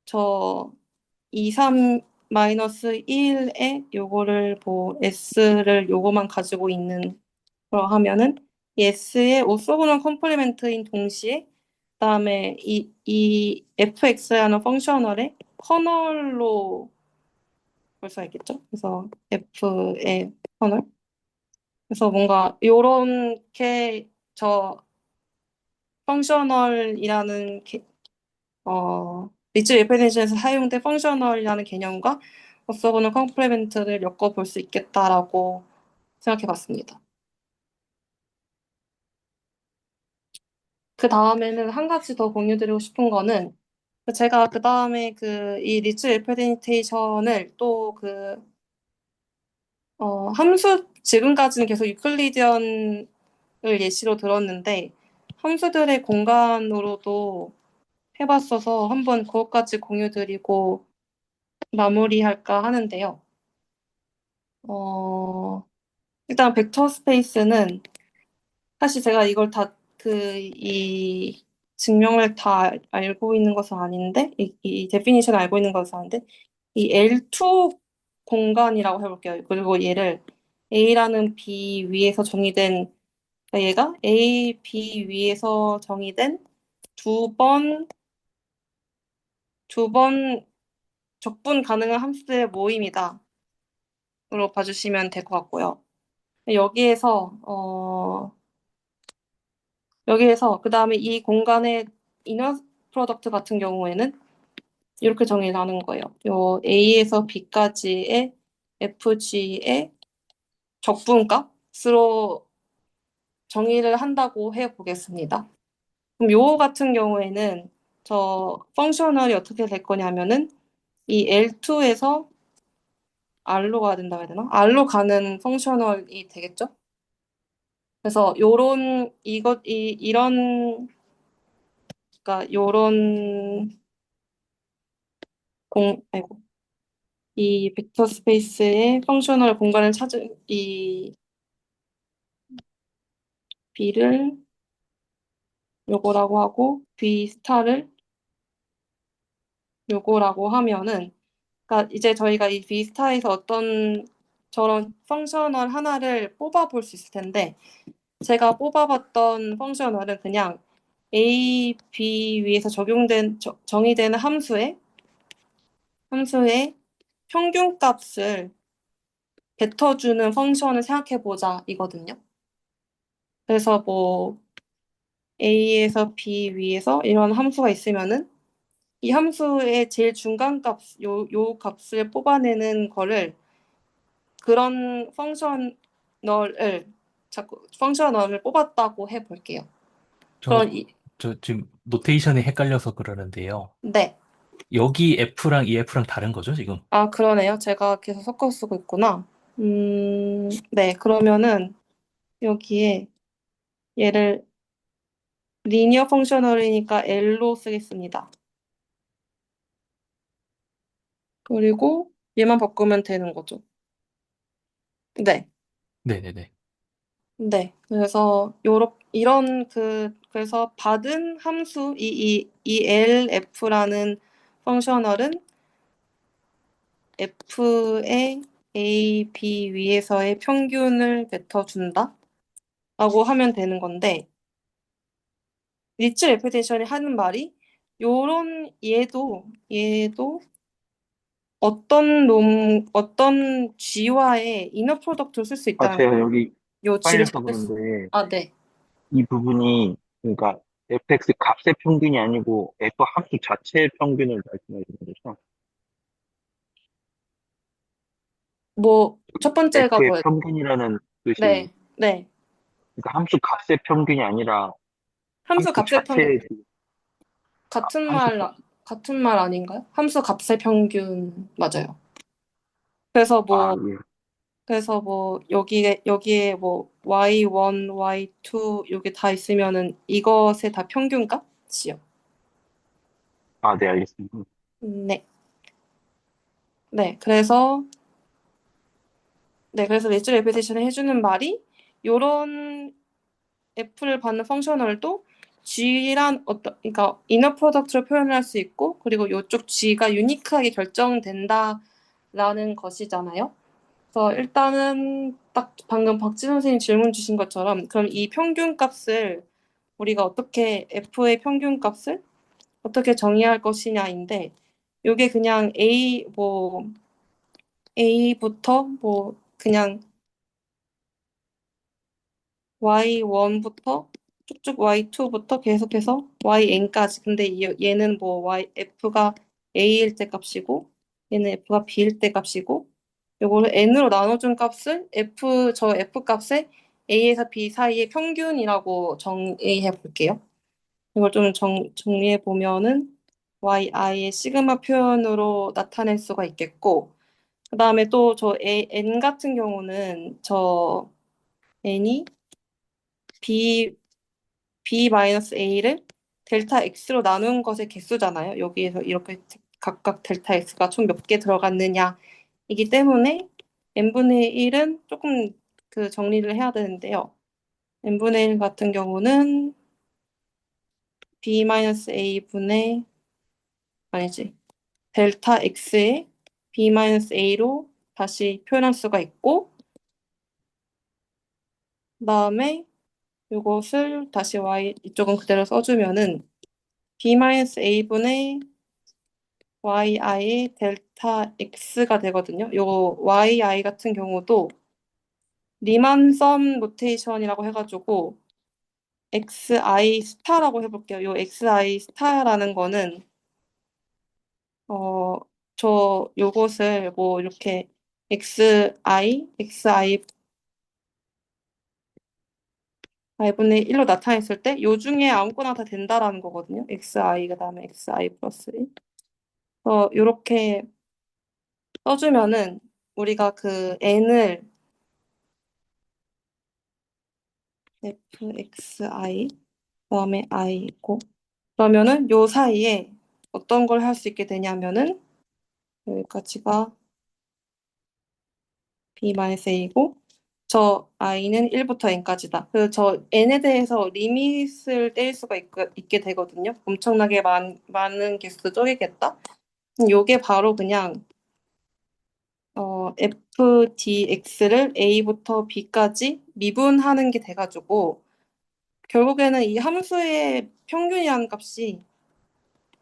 저 2, 3 마이너스 1에 요거를 S를 요거만 가지고 있는 거 하면은 이 S의 오소고널 컴플리멘트인 동시에 그다음에 이 fx라는 펑셔널의 커널로 볼 수가 있겠죠. 그래서 f의 커널. 그래서 뭔가 요렇게 저 펑셔널이라는 리츠 리프레젠션에서 사용된 펑셔널이라는 개념과 어서고는 컴플리멘트를 엮어볼 수 있겠다라고 생각해봤습니다. 그 다음에는 한 가지 더 공유드리고 싶은 거는 제가 그 다음에 이 리츠 리프레젠테이션을 또 함수 지금까지는 계속 유클리디언을 예시로 들었는데 함수들의 공간으로도 해봤어서 한번 그것까지 공유드리고 마무리할까 하는데요. 일단 벡터 스페이스는 사실 제가 이걸 이 증명을 다 알고 있는 것은 아닌데, 이 데피니션 알고 있는 것은 아닌데, 이 L2 공간이라고 해볼게요. 그리고 얘를 A라는 B 위에서 정의된, 그러니까 얘가 A, B 위에서 정의된 두 번 적분 가능한 함수의 모임이다. 으로 봐주시면 될 것 같고요. 여기에서 그 다음에 이 공간의 이너 프로덕트 같은 경우에는 이렇게 정의를 하는 거예요. 요 A에서 B까지의 FG의 적분값으로 정의를 한다고 해보겠습니다. 그럼 요 같은 경우에는 저 펑셔널이 어떻게 될 거냐면은 이 L2에서 R로 가야 된다고 해야 되나? R로 가는 펑셔널이 되겠죠? 그래서 그러니까 요런 아이고, 이 벡터 스페이스의 펑셔널 공간을 찾은 이 B를 요거라고 하고 B 스타를 요거라고 하면은, 그러니까 이제 저희가 이 B 스타에서 어떤 저런 펑셔널 하나를 뽑아 볼 수 있을 텐데, 제가 뽑아봤던 펑셔널은 그냥 A, B 위에서 정의되는 함수의 평균값을 뱉어주는 펑션을 생각해보자 이거든요. 그래서 뭐 A에서 B 위에서 이런 함수가 있으면은 이 함수의 제일 중간값, 요 값을 뽑아내는 거를 그런 펑셔널을 뽑았다고 해볼게요. 그럼 저 지금 노테이션이 헷갈려서 그러는데요. 네. 여기 F랑 이 F랑 다른 거죠, 지금? 아, 그러네요. 제가 계속 섞어 쓰고 있구나. 네. 그러면은 여기에 얘를 리니어 펑셔널이니까 L로 쓰겠습니다. 그리고 얘만 바꾸면 되는 거죠. 네. 네네네. 네. 그래서 받은 함수, 이 LF라는 펑셔널은 F의 A, B 위에서의 평균을 뱉어준다? 라고 하면 되는 건데, 리츠 레피테이션이 하는 말이, 얘도 어떤 G와의 이너 프로덕트를 쓸 수 아, 있다는 제가 여기 요 G를 빨려서 찾겠어. 그런데, 아, 네. 이 부분이, 그러니까, fx 값의 평균이 아니고, f 함수 자체의 평균을 말씀하시는 거죠? 뭐, 첫 번째가 f의 뭐예요? 평균이라는 뜻이, 네, 네. 그러니까 함수 값의 평균이 아니라, 함수 함수 값의 평균, 자체의, 함수, 같은 말 아닌가요? 함수 값의 평균, 맞아요. 그래서 아, 뭐, 예. 여기에 뭐, y1, y2, 요게 다 있으면은 이것의 다 평균값이요. 아, 네, 알겠습니다. 네. 네, 그래서 리츠 레피테이션을 해주는 말이, 요런 F를 받는 펑셔널도 G란 그러니까 이너 프로덕트로 표현을 할 수 있고, 그리고 이쪽 G가 유니크하게 결정된다라는 것이잖아요. 그래서 일단은 딱 방금 박지 선생님 질문 주신 것처럼, 그럼 이 평균값을 우리가 F의 평균값을 어떻게 정의할 것이냐인데, 이게 그냥 A부터 뭐 그냥 Y1부터 쭉쭉 Y2부터 계속해서 YN까지. 근데 얘는 뭐 F가 A일 때 값이고, 얘는 F가 B일 때 값이고, 요거를 N으로 나눠준 값을 저 F 값에 A에서 B 사이의 평균이라고 정의해 볼게요. 이걸 좀 정리해 보면은 YI의 시그마 표현으로 나타낼 수가 있겠고, 그 다음에 또 N 같은 경우는 N이 B-A를 델타 X로 나눈 것의 개수잖아요. 여기에서 이렇게 각각 델타 X가 총 몇 개 들어갔느냐이기 때문에 n분의 1은 조금 그 정리를 해야 되는데요. n분의 1 같은 경우는 B-A분의 아니지 델타 X의 B-A로 다시 표현할 수가 있고, 그 다음에 이것을 다시 이쪽은 그대로 써주면은 B-A분의 yi 델타 x가 되거든요. 요 yi 같은 경우도 리만 썸 노테이션이라고 해가지고 xi 스타라고 해볼게요. 요 xi 스타라는 거는 어, 저 요것을 뭐 이렇게 xi i분의 1로 나타냈을 때 요 중에 아무거나 다 된다라는 거거든요. xi 그다음에 xi 플러스 1. 요렇게 써주면은 우리가 그 n을 fxi 그다음에 i 있고 그러면은 요 사이에 어떤 걸 할 수 있게 되냐면은 여기까지가 b-a이고 저 i는 1부터 n까지다. 그래서 저 n에 대해서 리밋을 뗄 수가 있게 되거든요. 엄청나게 많은 개수 쪼개겠다. 요게 바로 그냥 fdx를 a부터 b까지 미분하는 게 돼가지고 결국에는 이 함수의 평균이라는 값이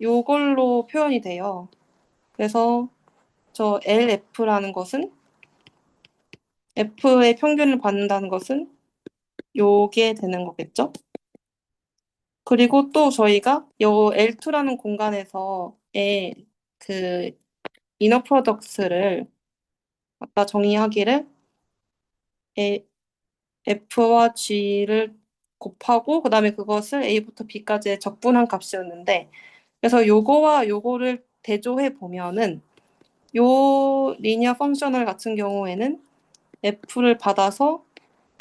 요걸로 표현이 돼요. 그래서 저 LF라는 것은 F의 평균을 받는다는 것은 요게 되는 거겠죠? 그리고 또 저희가 요 L2라는 공간에서의 그 이너 프로덕트를 아까 정의하기를 F와 G를 곱하고 그다음에 그것을 A부터 B까지의 적분한 값이었는데 그래서 요거와 요거를 대조해 보면은 요 리니어 펑셔널 같은 경우에는 F를 받아서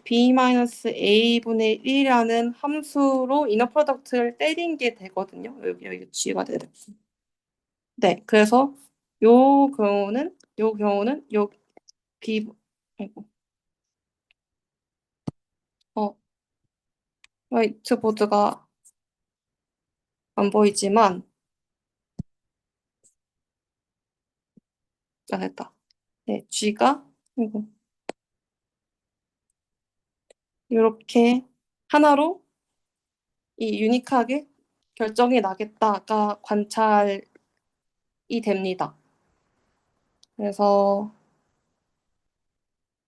b-a분의 1이라는 함수로 이너 프로덕트를 때린 게 되거든요. 여기 G가 되는. 네, 그래서 요 B 아이고 어 화이트보드가 안 보이지만 됐다. 네, G가 아이고 이렇게 하나로 이 유니크하게 결정이 나겠다가 관찰이 됩니다.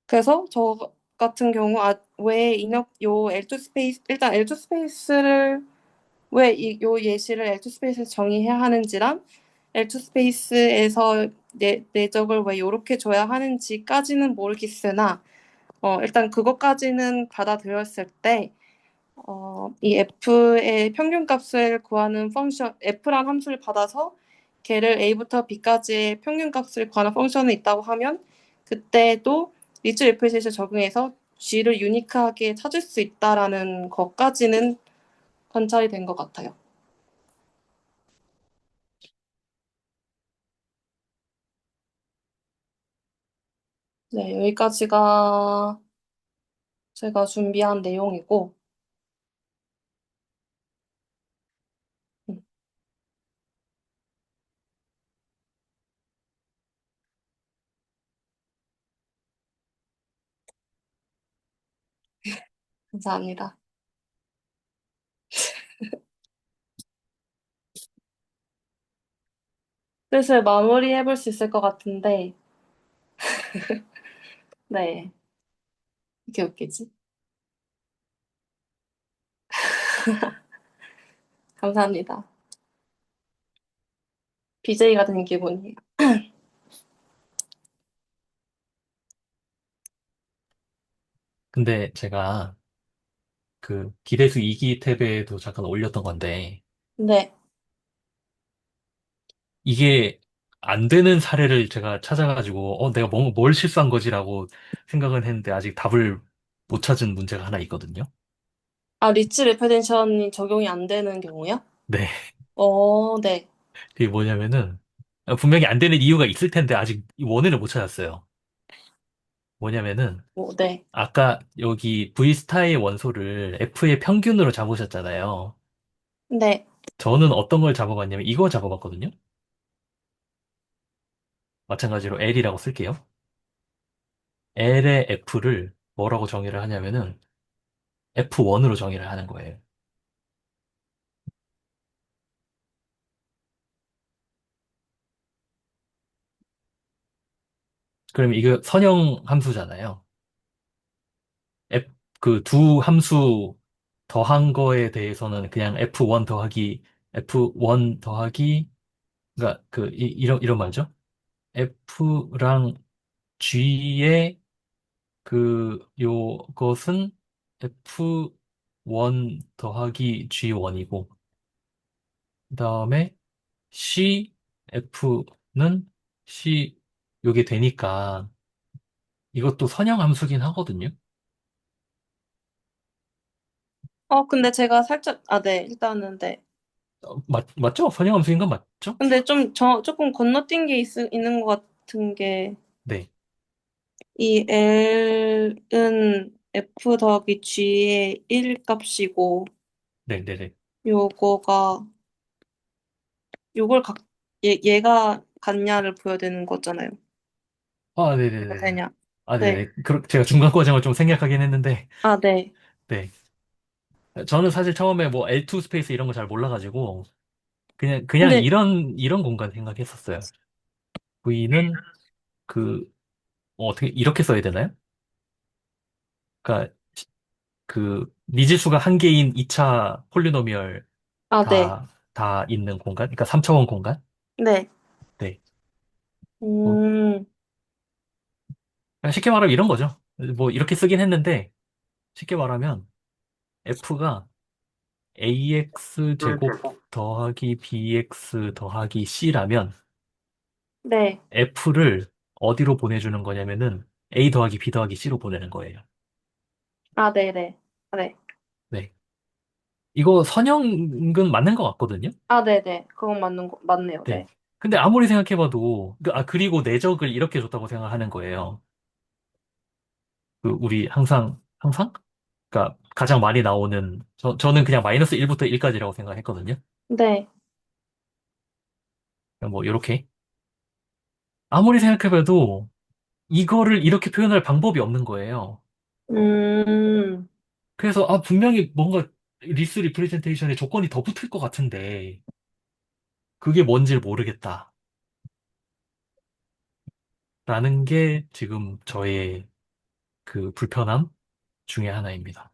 그래서 저 같은 경우 왜 요 L2 스페이스 일단 L2 스페이스를 왜 요 예시를 L2 스페이스에서 정의해야 하는지랑 L2 스페이스에서 내적을 왜 요렇게 줘야 하는지까지는 모르겠으나 일단 그것까지는 받아들였을 때 이 f의 평균값을 구하는 펑션 f란 함수를 받아서 걔를 a부터 b까지의 평균값을 구하는 펑션이 있다고 하면 그때도 리츠 레프레센을 적용해서 g를 유니크하게 찾을 수 있다라는 것까지는 관찰이 된 것 같아요. 네, 여기까지가 제가 준비한 내용이고 음, 감사합니다. 슬슬 마무리해 볼 수 있을 것 같은데 네, 이렇게 웃기지? 감사합니다. BJ가 된 기분이에요. 근데 제가 그 기대수 2기 탭에도 잠깐 올렸던 건데, 네. 이게 안 되는 사례를 제가 찾아가지고, 내가 뭘 실수한 거지라고 생각은 했는데, 아직 답을 못 찾은 문제가 하나 있거든요. 아, 리츠 레프레젠션이 적용이 안 되는 경우요? 네. 네. 그게 뭐냐면은, 분명히 안 되는 이유가 있을 텐데, 아직 이 원인을 못 찾았어요. 뭐냐면은, 네. 아까 여기 V 스타의 원소를 F의 평균으로 잡으셨잖아요. 네. 저는 어떤 걸 잡아봤냐면, 이거 잡아봤거든요. 마찬가지로 L이라고 쓸게요. L의 F를 뭐라고 정의를 하냐면은 F1으로 정의를 하는 거예요. 그럼 이거 선형 함수잖아요. 그 두 함수 더한 거에 대해서는 그냥 F1 더하기, 그러니까 이런 말이죠. F랑 G의 요것은 F1 더하기 G1이고, 그 다음에 F는 요게 되니까 이것도 선형 함수긴 하거든요. 근데 제가 살짝, 네, 일단은, 네. 맞죠? 선형 함수인 건 맞죠? 근데 조금 건너뛴 게 있는 것 같은 게, 네. 이 L은 F 더하기 G의 1 값이고, 네네네. 요거가, 요걸 얘가 같냐를 보여야 되는 거잖아요. 아, 이거 네네네. 되냐. 아, 네. 네네. 제가 중간 과정을 좀 생략하긴 했는데, 네. 네. 저는 사실 처음에 뭐 L2 스페이스 이런 거 잘 몰라가지고, 그냥 근데, 이런 공간 생각했었어요. V는 그, 어떻게, 이렇게 써야 되나요? 그러니까, 미지수가 한 개인 2차 폴리노미얼 네. 다 있는 공간? 그러니까 3차원 공간? 네. 네. 뭐, 음, 그냥 쉽게 말하면 이런 거죠. 뭐, 이렇게 쓰긴 했는데, 쉽게 말하면, F가 ax 제곱 더하기 bx 더하기 c라면 네. f를 어디로 보내주는 거냐면은 a 더하기 b 더하기 c로 보내는 거예요. 네네. 네. 네. 이거 선형은 맞는 것 같거든요. 네네. 그건 맞네요. 네. 네. 근데 아무리 생각해봐도 그리고 내적을 이렇게 줬다고 생각하는 거예요. 우리 항상 그러니까 가장 많이 나오는 저는 그냥 마이너스 1부터 1까지라고 생각했거든요. 네. 뭐 이렇게 아무리 생각해봐도 이거를 이렇게 표현할 방법이 없는 거예요. 음, 그래서 분명히 뭔가 리스 리프레젠테이션에 조건이 더 붙을 것 같은데 그게 뭔지를 모르겠다라는 게 지금 저의 그 불편함 중에 하나입니다.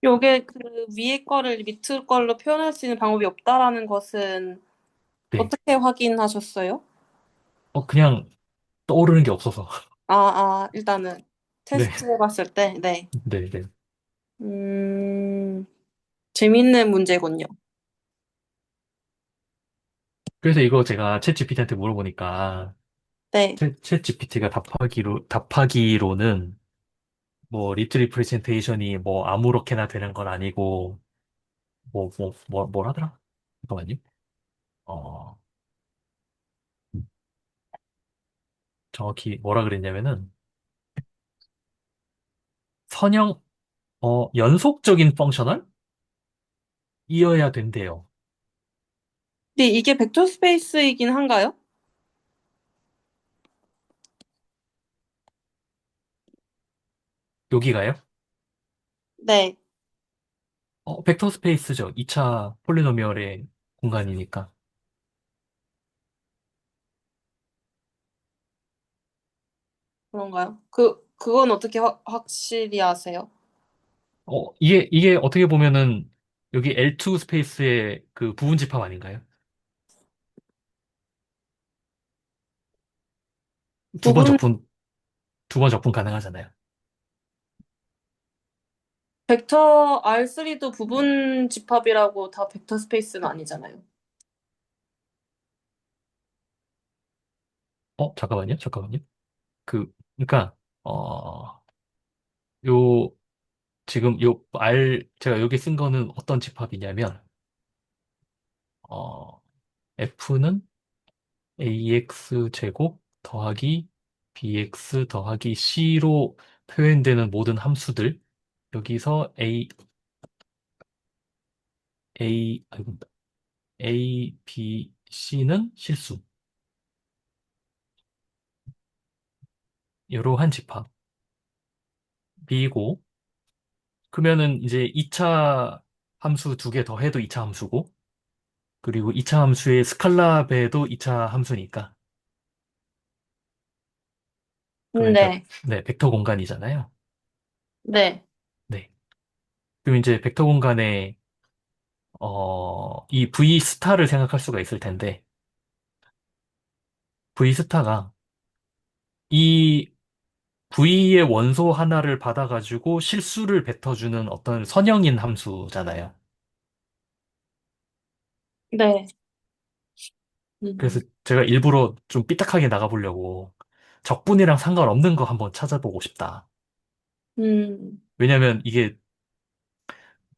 요게 그 위에 거를 밑에 걸로 표현할 수 있는 방법이 없다라는 것은 네. 어떻게 확인하셨어요? 그냥 떠오르는 게 없어서. 일단은 네. 테스트 해봤을 때, 네. 네, 네. 음, 재밌는 문제군요. 그래서 이거 제가 챗 GPT한테 물어보니까 네. 챗 GPT가 답하기로는 뭐 리트 리프레젠테이션이 뭐 아무렇게나 되는 건 아니고 뭘 하더라? 잠깐만요. 어, 정확히 뭐라 그랬냐면은 선형, 연속적인 펑셔널? 이어야 된대요. 근데 이게 벡터 스페이스이긴 한가요? 여기가요? 네. 벡터 스페이스죠. 2차 폴리노미얼의 공간이니까. 그런가요? 그건 어떻게 확실히 아세요? 이게 어떻게 보면은 여기 L2 스페이스의 그 부분 집합 아닌가요? 두 번 부분, 적분, 두 번 적분 가능하잖아요. 벡터 R3도 부분 집합이라고 다 벡터 스페이스는 아니잖아요. 잠깐만요. 그러니까, 요, 지금 제가 여기 쓴 거는 어떤 집합이냐면, F는 ax 제곱 더하기 bx 더하기 c로 표현되는 모든 함수들 여기서 아이고, a, b, c는 실수 이러한 집합이고 그러면은 이제 2차 함수 두 개 더해도 2차 함수고 그리고 2차 함수의 스칼라 배도 2차 함수니까 그러니까, 네, 네, 벡터 공간이잖아요. 네, 네. 그럼 이제 벡터 공간에, 이 V 스타를 생각할 수가 있을 텐데, V 스타가 이 V의 원소 하나를 받아가지고 실수를 뱉어주는 어떤 선형인 함수잖아요. 네. 그래서 음, 제가 일부러 좀 삐딱하게 나가보려고 적분이랑 상관없는 거 한번 찾아보고 싶다. 음, 왜냐면 이게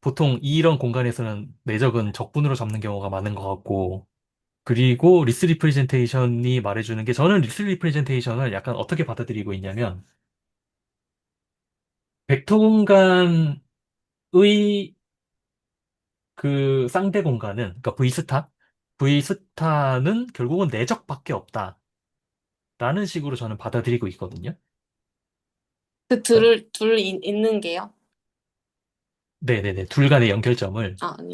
보통 이런 공간에서는 내적은 적분으로 잡는 경우가 많은 것 같고, 그리고 리스 리프레젠테이션이 말해주는 게, 저는 리스 리프레젠테이션을 약간 어떻게 받아들이고 있냐면, 벡터 공간의 그 쌍대 공간은, 그러니까 V스타는 결국은 내적밖에 없다라는 식으로 저는 받아들이고 있거든요. 그 그러니까 있는 게요? 네네네, 둘 간의 연결점을, 아, 아니.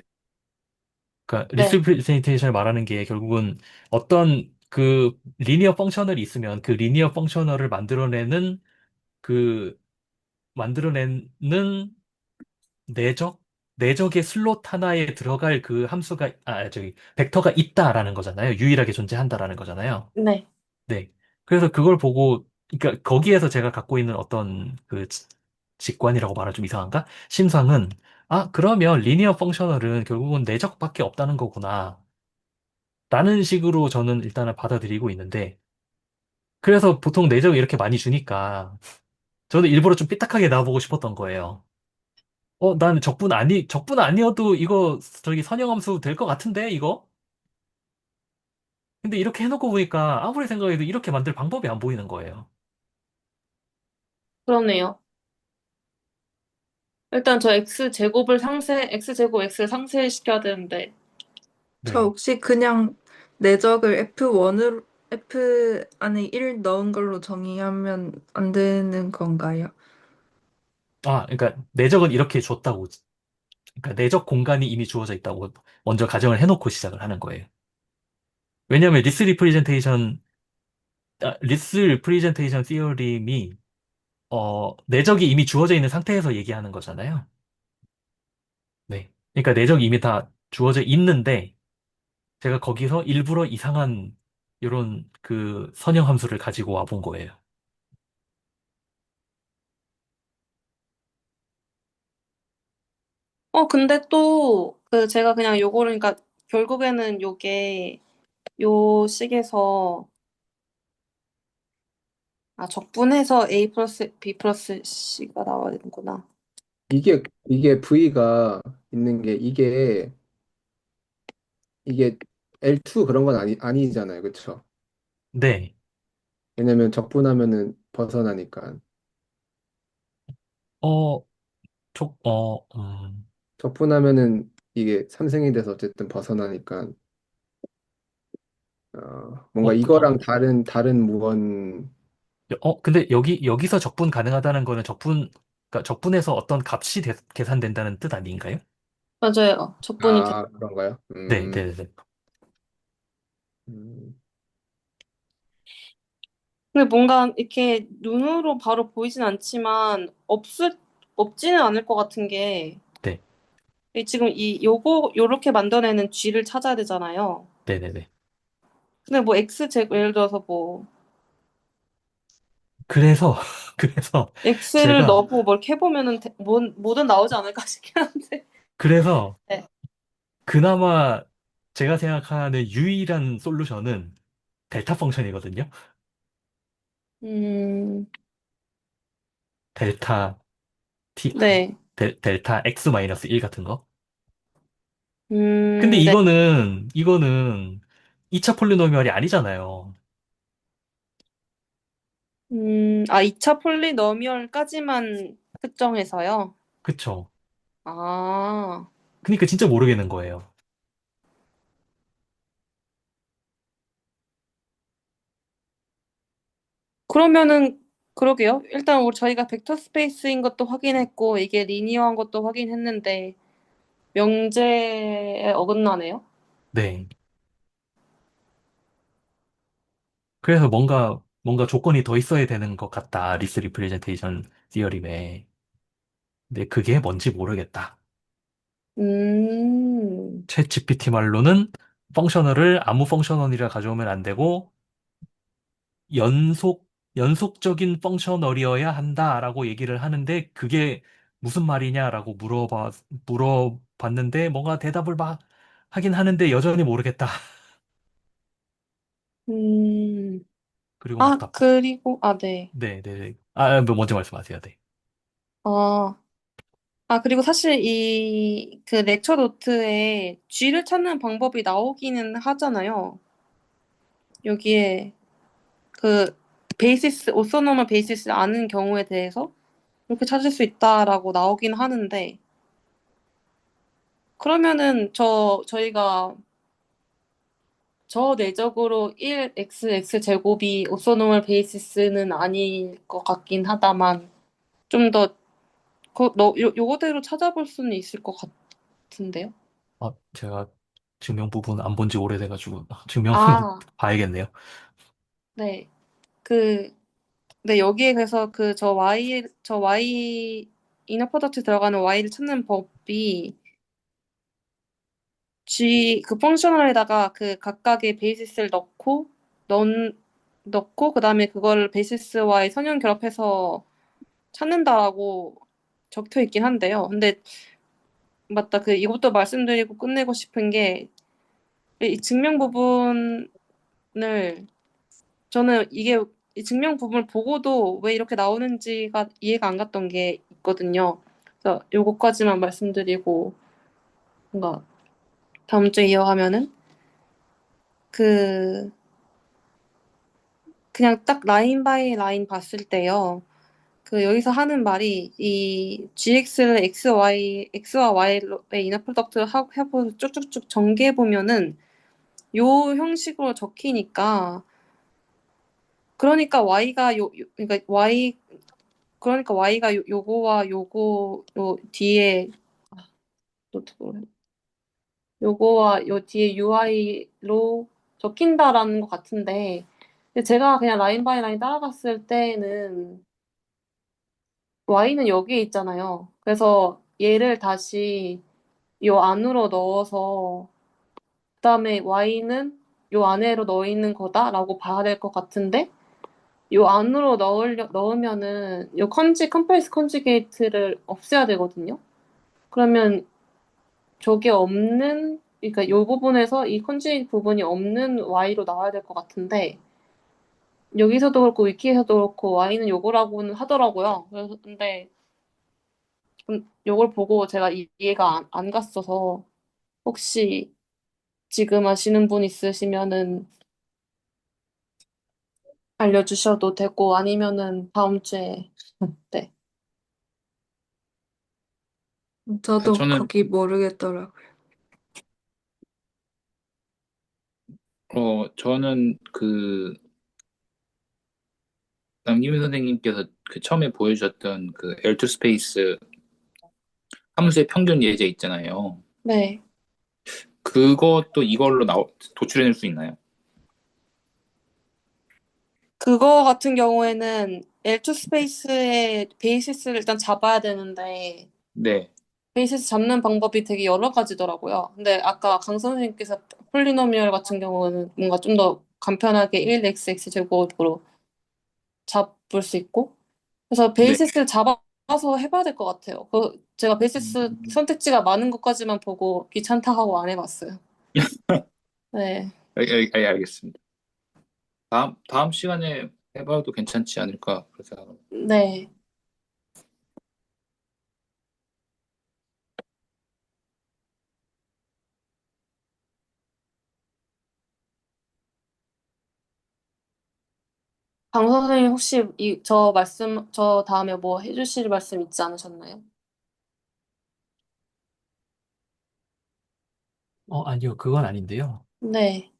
그러니까 리스 네, 리프레젠테이션을 말하는 게 결국은 어떤 그 리니어 펑셔널이 있으면 그 리니어 펑셔널을 그 만들어내는 내적? 내적의 슬롯 하나에 들어갈 그 함수가, 벡터가 있다라는 거잖아요. 유일하게 존재한다라는 거잖아요. 네. 네. 그래서 그걸 보고, 그러니까 거기에서 제가 갖고 있는 어떤 그 직관이라고 말하면 좀 이상한가? 심상은, 아, 그러면 리니어 펑셔널은 결국은 내적밖에 없다는 거구나. 라는 식으로 저는 일단은 받아들이고 있는데, 그래서 보통 내적을 이렇게 많이 주니까, 저는 일부러 좀 삐딱하게 나와보고 싶었던 거예요. 나는 적분 아니어도 이거 저기 선형함수 될 것 같은데, 이거? 근데 이렇게 해놓고 보니까 아무리 생각해도 이렇게 만들 방법이 안 보이는 거예요. 그러네요. 일단 저 X제곱 X를 상쇄시켜야 되는데. 저 네. 혹시 그냥 내적을 F1으로 F 안에 1 넣은 걸로 정의하면 안 되는 건가요? 그러니까 내적은 이렇게 줬다고. 그러니까 내적 공간이 이미 주어져 있다고 먼저 가정을 해놓고 시작을 하는 거예요. 왜냐하면 리스 리프레젠테이션 티어림이, 내적이 이미 주어져 있는 상태에서 얘기하는 거잖아요. 네. 그러니까 내적이 이미 다 주어져 있는데, 제가 거기서 일부러 이상한 이런 그 선형 함수를 가지고 와 본 거예요. 근데 또, 제가 그냥 요거를, 그러니까, 결국에는 요게, 요 식에서, 적분해서 A 플러스 B 플러스 C가 나와야 되는구나. 이게 V가 있는 게 이게 L2 그런 건 아니잖아요. 그쵸? 네. 왜냐면 적분하면은 벗어나니까. 어, 적분하면은 이게 삼승이 돼서 어쨌든 벗어나니까 뭔가 어, 어, 이거랑 다른 무언. 근데 여기서 적분 가능하다는 거는 그러니까 적분해서 어떤 값이 계산된다는 뜻 아닌가요? 맞아요. 적분이 돼. 그런가요? 네, 네, 네. 음. 근데 뭔가 이렇게 눈으로 바로 보이진 않지만, 없지는 않을 것 같은 게, 네, 지금 요렇게 만들어내는 G를 찾아야 되잖아요. 네, 네, 네. 근데 뭐 예를 들어서 뭐, 그래서, 그래서 X를 제가, 넣고 뭘 캐보면은 뭐든 나오지 않을까 싶긴 한데. 그래서 네. 그나마 제가 생각하는 유일한 솔루션은 델타 펑션이거든요. 음, 델타 t, 네. 델타 x-1 같은 거. 근데 네. 이거는 2차 폴리노미얼이 아니잖아요. 2차 폴리nomial까지만 특정해서요. 그쵸? 아, 그러니까 진짜 모르겠는 거예요. 그러면은, 그러게요. 일단 저희가 벡터 스페이스인 것도 확인했고, 이게 리니어한 것도 확인했는데, 명제에 어긋나네요. 네. 그래서 뭔가 뭔가 조건이 더 있어야 되는 것 같다. 리스 리프레젠테이션 티어림에. 근데 그게 뭔지 모르겠다. 음, 챗 GPT 말로는 펑셔널을 아무 펑셔널이라 가져오면 안 되고 연속적인 펑셔널이어야 한다라고 얘기를 하는데 그게 무슨 말이냐라고 물어봤는데 뭔가 대답을 막 하긴 하는데 여전히 모르겠다. 음. 그리고 막 아, 답. 그리고, 아, 네. 네. 뭐 먼저 말씀하세요. 네. 아, 그리고 사실 그 렉처 노트에 G를 찾는 방법이 나오기는 하잖아요. 여기에 그 오소노멀 베이시스를 아는 경우에 대해서 이렇게 찾을 수 있다라고 나오긴 하는데, 그러면은 저 내적으로 1xx 제곱이 오소노멀 베이시스는 아닐 것 같긴 하다만, 좀 더, 요거대로 찾아볼 수는 있을 것 같은데요? 제가 증명 부분 안 본지 오래돼가지고 증명 아, 봐야겠네요. 네. 그, 네, 여기에 그래서 이너 프로덕트 들어가는 Y를 찾는 법이 그 펑셔널에다가 그 각각의 베이시스를 넣고, 그 다음에 그걸 베이시스와의 선형 결합해서 찾는다라고 적혀 있긴 한데요. 근데, 맞다. 이것도 말씀드리고 끝내고 싶은 게, 이 증명 부분을, 저는 이 증명 부분을 보고도 왜 이렇게 나오는지가 이해가 안 갔던 게 있거든요. 그래서 요거까지만 말씀드리고, 뭔가 다음 주에 이어가면은, 그, 그냥 딱 라인 바이 라인 봤을 때요. 여기서 하는 말이 이 GX를 X와 Y의 이너 프로덕트 해보 쭉쭉쭉 전개해 보면은 요 형식으로 적히니까 그러니까 Y가 요거와 요 뒤에 노트북을 요거와 요 뒤에 UI로 적힌다라는 것 같은데 근데 제가 그냥 라인 바이 라인 따라갔을 때는 Y는 여기에 있잖아요. 그래서 얘를 다시 요 안으로 넣어서 그다음에 Y는 요 안으로 넣어 있는 거다라고 봐야 될 것 같은데 요 안으로 넣으면은 요 컴프레스 컨주게이트를 없애야 되거든요. 그러면 저게 없는 그러니까 요 부분에서 이 컨주게이트 부분이 없는 Y로 나와야 될 것 같은데 여기서도 그렇고 위키에서도 그렇고 Y는 요거라고는 하더라고요. 그래서 근데 요걸 보고 제가 이해가 안 갔어서 혹시 지금 아시는 분 있으시면은 알려주셔도 되고 아니면은 다음 주에 네. 저도 저는, 거기 모르겠더라고요. 저는 남김 선생님께서 그 처음에 보여주셨던 그 L2 스페이스 함수의 평균 예제 있잖아요. 네. 그것도 이걸로 도출해낼 수 있나요? 그거 같은 경우에는 L2 스페이스의 베이시스를 일단 잡아야 되는데 네, 베이시스 잡는 방법이 되게 여러 가지더라고요. 근데 아까 강 선생님께서 폴리노미얼 같은 경우는 뭔가 좀 더 간편하게 1xx 제곱으로 잡을 수 있고 그래서 네. 베이시스를 잡아서 해봐야 될 것 같아요. 제가 베이시스 음, 선택지가 많은 것까지만 보고 귀찮다 하고 안 해봤어요. 네. 알겠습니다. 다음 시간에 해봐도 괜찮지 않을까, 그렇게 생각합니다. 네. 강 선생님 혹시 저 다음에 뭐 해주실 말씀 있지 않으셨나요? 아니요. 그건 아닌데요. 네.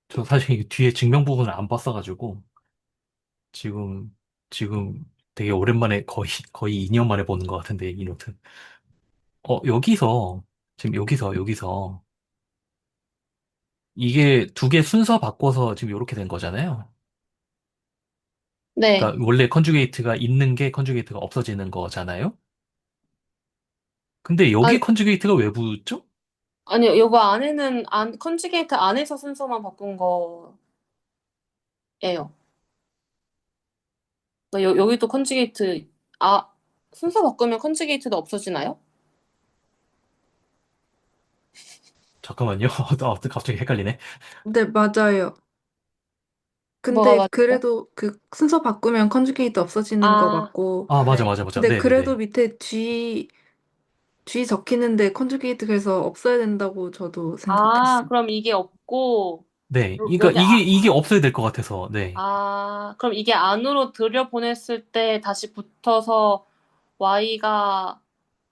저 사실 이 뒤에 증명 부분을 안 봤어가지고 지금 지금 되게 오랜만에 거의 2년 만에 보는 것 같은데 이 노트. 여기서 지금 여기서 이게 두 개 순서 바꿔서 지금 이렇게 된 거잖아요. 네. 그러니까 원래 컨주게이트가 있는 게 컨주게이트가 없어지는 거잖아요. 근데 아니, 여기 컨주게이트가 왜 붙죠? 아니요, 요거 안에는, 컨주게이트 안에서 순서만 바꾼 거예요. 그러니까 여기도 컨주게이트, 아, 순서 바꾸면 컨주게이트도 없어지나요? 잠깐만요. 갑자기 헷갈리네. 네, 맞아요. 뭐가 근데 맞죠? 그래도 그 순서 바꾸면 컨주게이트 없어지는 것 아, 같고, 아, 맞아, 네. 맞아, 맞아. 근데 그래도 네네네. 밑에 G 적히는데 컨주게이트 그래서 없어야 된다고 저도 생각했어요. 그럼 이게 없고, 네. 그러니까 여기, 이게 없어야 될 것 같아서, 네. 그럼 이게 안으로 들여보냈을 때 다시 붙어서 Y가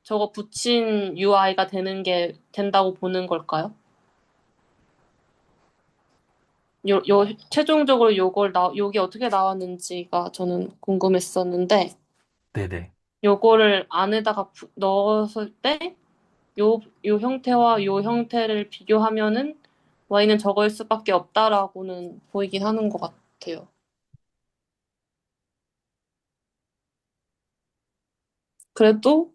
저거 붙인 UI가 된다고 보는 걸까요? 최종적으로 요게 어떻게 나왔는지가 저는 궁금했었는데, 네네. 요거를 안에다가 넣었을 때, 요 형태와 요 형태를 비교하면은 Y는 저거일 수밖에 없다라고는 보이긴 하는 것 같아요. 그래도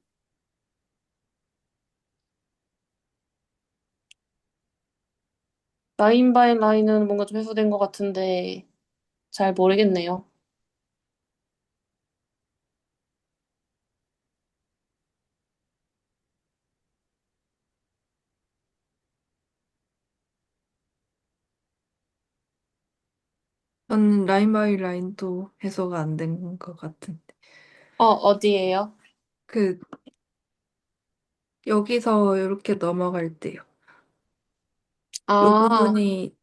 라인 바이 라인은 뭔가 좀 해소된 것 같은데 잘 모르겠네요. 저는 라인 바이 라인도 해소가 안 된 것 같은데. 어디에요? 그, 여기서 이렇게 넘어갈 때요. 이 아, 부분이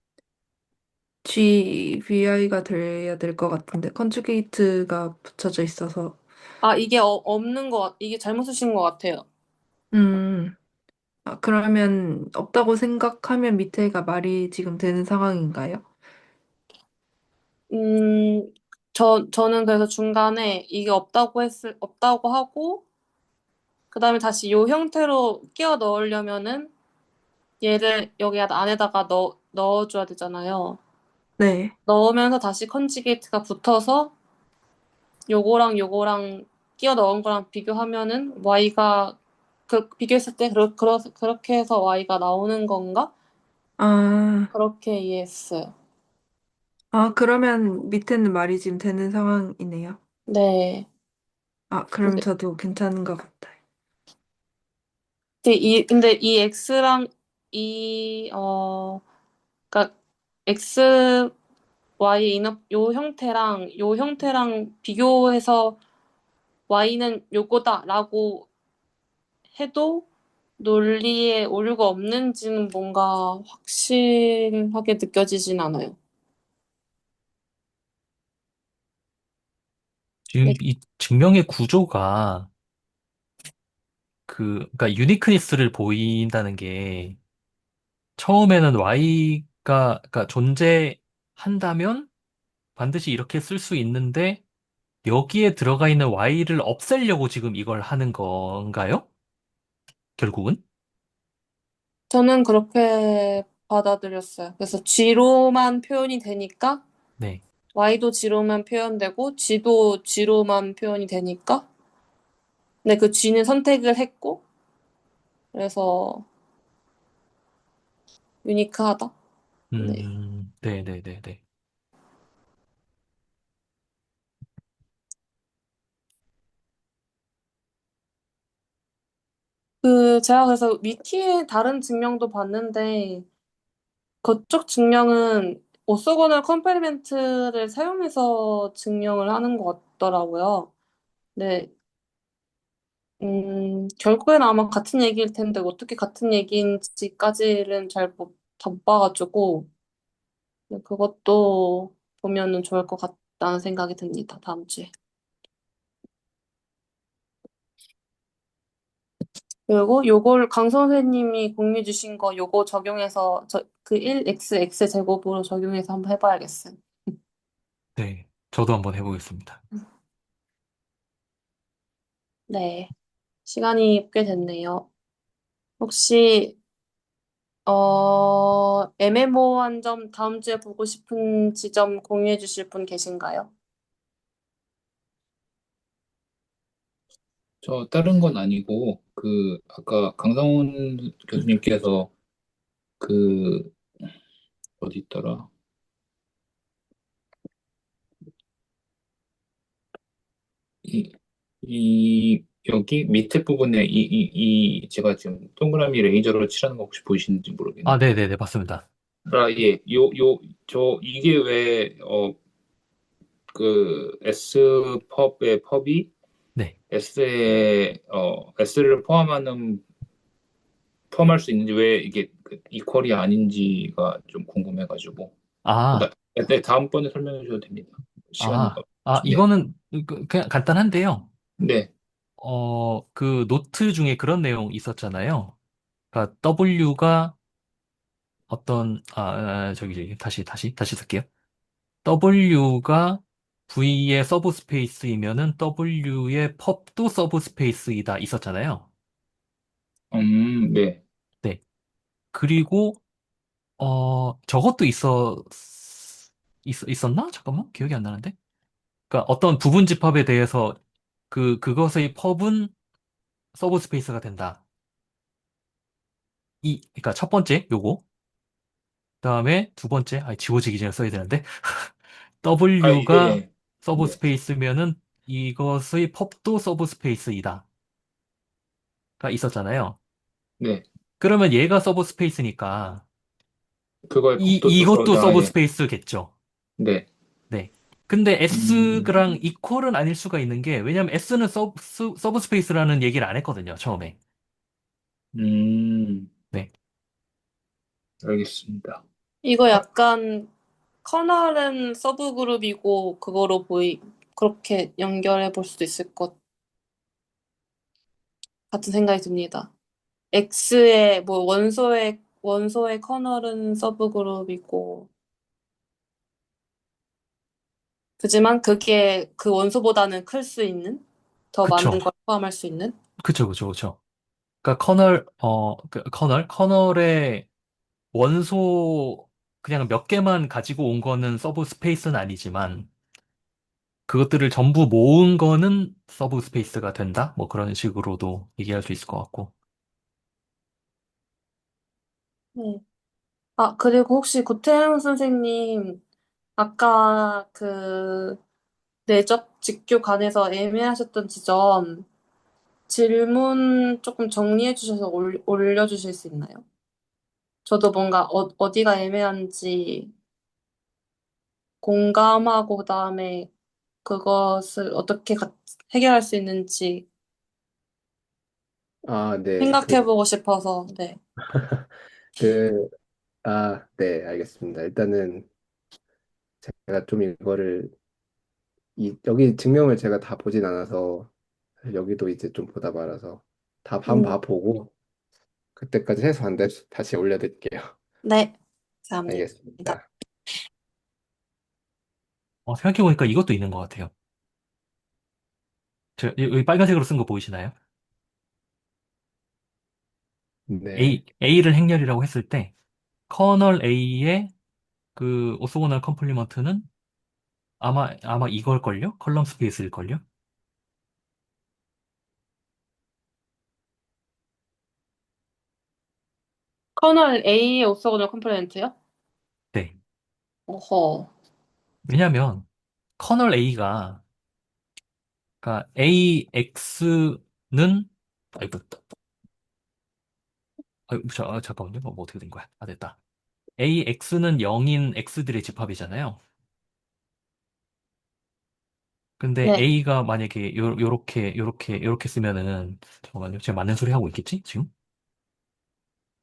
GVI가 돼야 될 것 같은데, 컨주게이트가 붙여져 있어서. 이게 이게 잘못 쓰신 것 같아요. 음, 그러면 없다고 생각하면 밑에가 말이 지금 되는 상황인가요? 음, 저는 그래서 중간에 이게 없다고 하고, 그 다음에 다시 요 형태로 끼워 넣으려면은 얘를 여기 안에다가 넣어줘야 되잖아요. 네. 넣으면서 다시 컨지게이트가 붙어서 요거랑 끼워 넣은 거랑 비교하면은 Y가, 비교했을 때 그렇게 해서 Y가 나오는 건가? 아, 그렇게 이해했어요. 그러면 밑에는 말이 지금 되는 상황이네요. 네. 그럼 저도 괜찮은 것 같아요. 근데 이 X랑 그러니까 X, Y 요 형태랑 비교해서 Y는 요거다라고 해도 논리에 오류가 없는지는 뭔가 확실하게 느껴지진 않아요. 네. 지금 이 증명의 구조가 그러니까 유니크니스를 보인다는 게 처음에는 그러니까 존재한다면 반드시 이렇게 쓸 수 있는데 여기에 들어가 있는 Y를 없애려고 지금 이걸 하는 건가요? 결국은? 저는 그렇게 받아들였어요. 그래서 G로만 표현이 되니까 네. Y도 G로만 표현되고 G도 G로만 표현이 되니까 근데 그 G는 선택을 했고 그래서 유니크하다. 네. 네네네네. 제가 그래서 위키의 다른 증명도 봤는데 그쪽 증명은 오소고널 컴패리멘트를 사용해서 증명을 하는 것 같더라고요. 네. 결국엔 아마 같은 얘기일 텐데 어떻게 같은 얘기인지까지는 못 봐가지고 네, 그것도 보면은 좋을 것 같다는 생각이 듭니다. 다음 주에. 그리고 요걸 강 선생님이 공유해 주신 거 요거 적용해서 그 1xx 제곱으로 적용해서 한번 해봐야겠어요. 네. 저도 한번 해보겠습니다. 네. 시간이 꽤 됐네요. 혹시 애매모호한 점 다음 주에 보고 싶은 지점 공유해 주실 분 계신가요? 저 다른 건 아니고 그 아까 강성훈 교수님께서 그 어디 있더라? 이, 여기 밑에 부분에 제가 지금 동그라미 레이저로 칠하는 거 혹시 보이시는지 아, 모르겠는데. 네네네, 맞습니다. 아, 예. 이게 왜, 그, S펍의 펍이 네. S를 포함할 수 있는지 왜 이게 그 이퀄이 아닌지가 좀 궁금해가지고. 아, 네, 다음번에 설명해 주셔도 됩니다. 시간이 네. 이거는 그냥 간단한데요. 네. 그 노트 중에 그런 내용 있었잖아요. 그러니까 W가 다시 쓸게요. W가 V의 서브 스페이스이면은 W의 펍도 서브 스페이스이다 있었잖아요. 네. 네. 그리고 저것도 있었나? 잠깐만. 기억이 안 나는데. 그러니까 어떤 부분 집합에 대해서 그것의 펍은 서브 스페이스가 된다. 그러니까 첫 번째 요거. 그다음에 두 번째, 지워지기 전에 써야 되는데. 아, 예, W가 예. 서브 네. 스페이스면은 이것의 펍도 서브 스페이스이다가 있었잖아요. 네. 그러면 얘가 서브 스페이스니까 그거의 법도 또, 이것도 서브 예. 스페이스겠죠. 네. 네. 근데 S랑 음, 이퀄은 아닐 수가 있는 게 왜냐면 S는 서브 스페이스라는 얘기를 안 했거든요, 처음에. 음, 네. 알겠습니다. 이거 아, 약간 커널은 서브그룹이고 그렇게 연결해 볼 수도 있을 것 같은 생각이 듭니다. X의 뭐 원소의 커널은 서브그룹이고 그지만 그게 그 원소보다는 클 수 있는 더 많은 그쵸. 걸 포함할 수 있는 그쵸, 그쵸, 그쵸. 그러니까 커널의 원소 그냥 몇 개만 가지고 온 거는 서브 스페이스는 아니지만 그것들을 전부 모은 거는 서브 스페이스가 된다? 뭐 그런 식으로도 얘기할 수 있을 것 같고. 네. 아, 그리고 혹시 구태영 선생님 아까 그 내적 직교 관해서 애매하셨던 지점 질문 조금 정리해 주셔서 올려주실 수 있나요? 저도 뭔가 어디가 애매한지 공감하고 그다음에 그것을 어떻게 해결할 수 있는지 아, 네. 생각해보고 싶어서 네. 그, 네, 알겠습니다. 일단은 제가 좀 이거를, 여기 증명을 제가 다 보진 않아서, 여기도 이제 좀 보다 말아서, 다 반 음, 봐보고, 그때까지 해서 안 돼, 다시 올려드릴게요. 네. 감사합니다. 알겠습니다. 생각해보니까 이것도 있는 것 같아요. 여기 빨간색으로 쓴 거 보이시나요? 네. A를 행렬이라고 했을 때, 커널 A의 그 오소고널 컴플리먼트는 아마 이걸걸요? 컬럼 스페이스일걸요? 커널 A의 오토고널 컴포넌트요? 네. 어허. 왜냐면, 커널 A가, 그러니까 AX는, 아이고, 잠깐만요. 뭐 어떻게 된 거야? 됐다. AX는 0인 X들의 집합이잖아요. 근데 네. A가 만약에 요렇게 쓰면은, 잠깐만요. 제가 맞는 소리 하고 있겠지? 지금?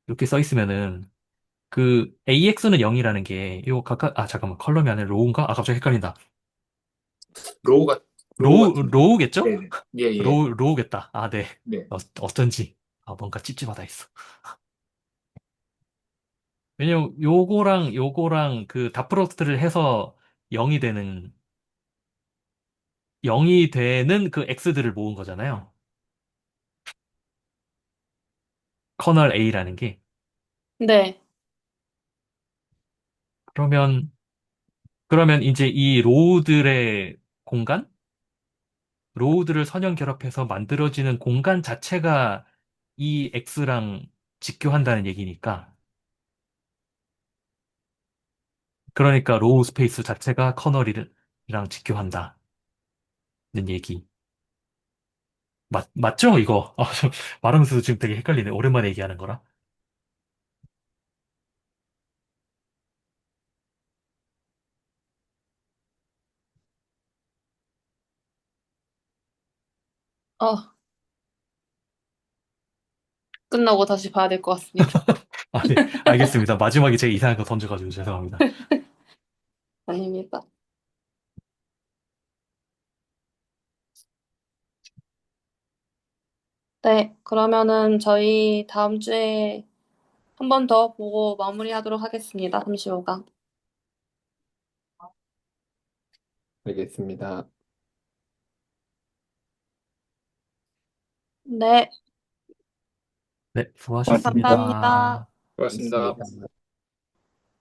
이렇게 써 있으면은, 그 AX는 0이라는 게, 잠깐만. 컬럼이 아니라 로우인가? 갑자기 헷갈린다. 로우 같은데. 로우겠죠? 네네. 예, 예. 로우겠다. 네. 네. 어쩐지. 뭔가 찝찝하다 했어. 왜냐면 요거랑 그 다프로스트를 해서 0이 되는 0이 되는 그 X들을 모은 거잖아요. 커널 A라는 게. 네. 그러면 이제 이 로우들의 공간? 로우들을 선형 결합해서 만들어지는 공간 자체가 이 X랑 직교한다는 얘기니까. 그러니까 로우 스페이스 자체가 커널이랑 직교한다는 얘기. 맞죠, 이거? 말하면서도 지금 되게 헷갈리네. 오랜만에 얘기하는 거라. 어, 끝나고 다시 봐야 될 것 같습니다. 아, 네, 알겠습니다. 마지막에 제가 이상한 거 던져가지고 죄송합니다. 아닙니다. 네, 그러면은 저희 다음 주에 한 번 더 보고 마무리하도록 하겠습니다. 35강. 알겠습니다. 네, 네, 고맙습니다. 감사합니다. 수고하셨습니다. 고맙습니다. 알겠습니다.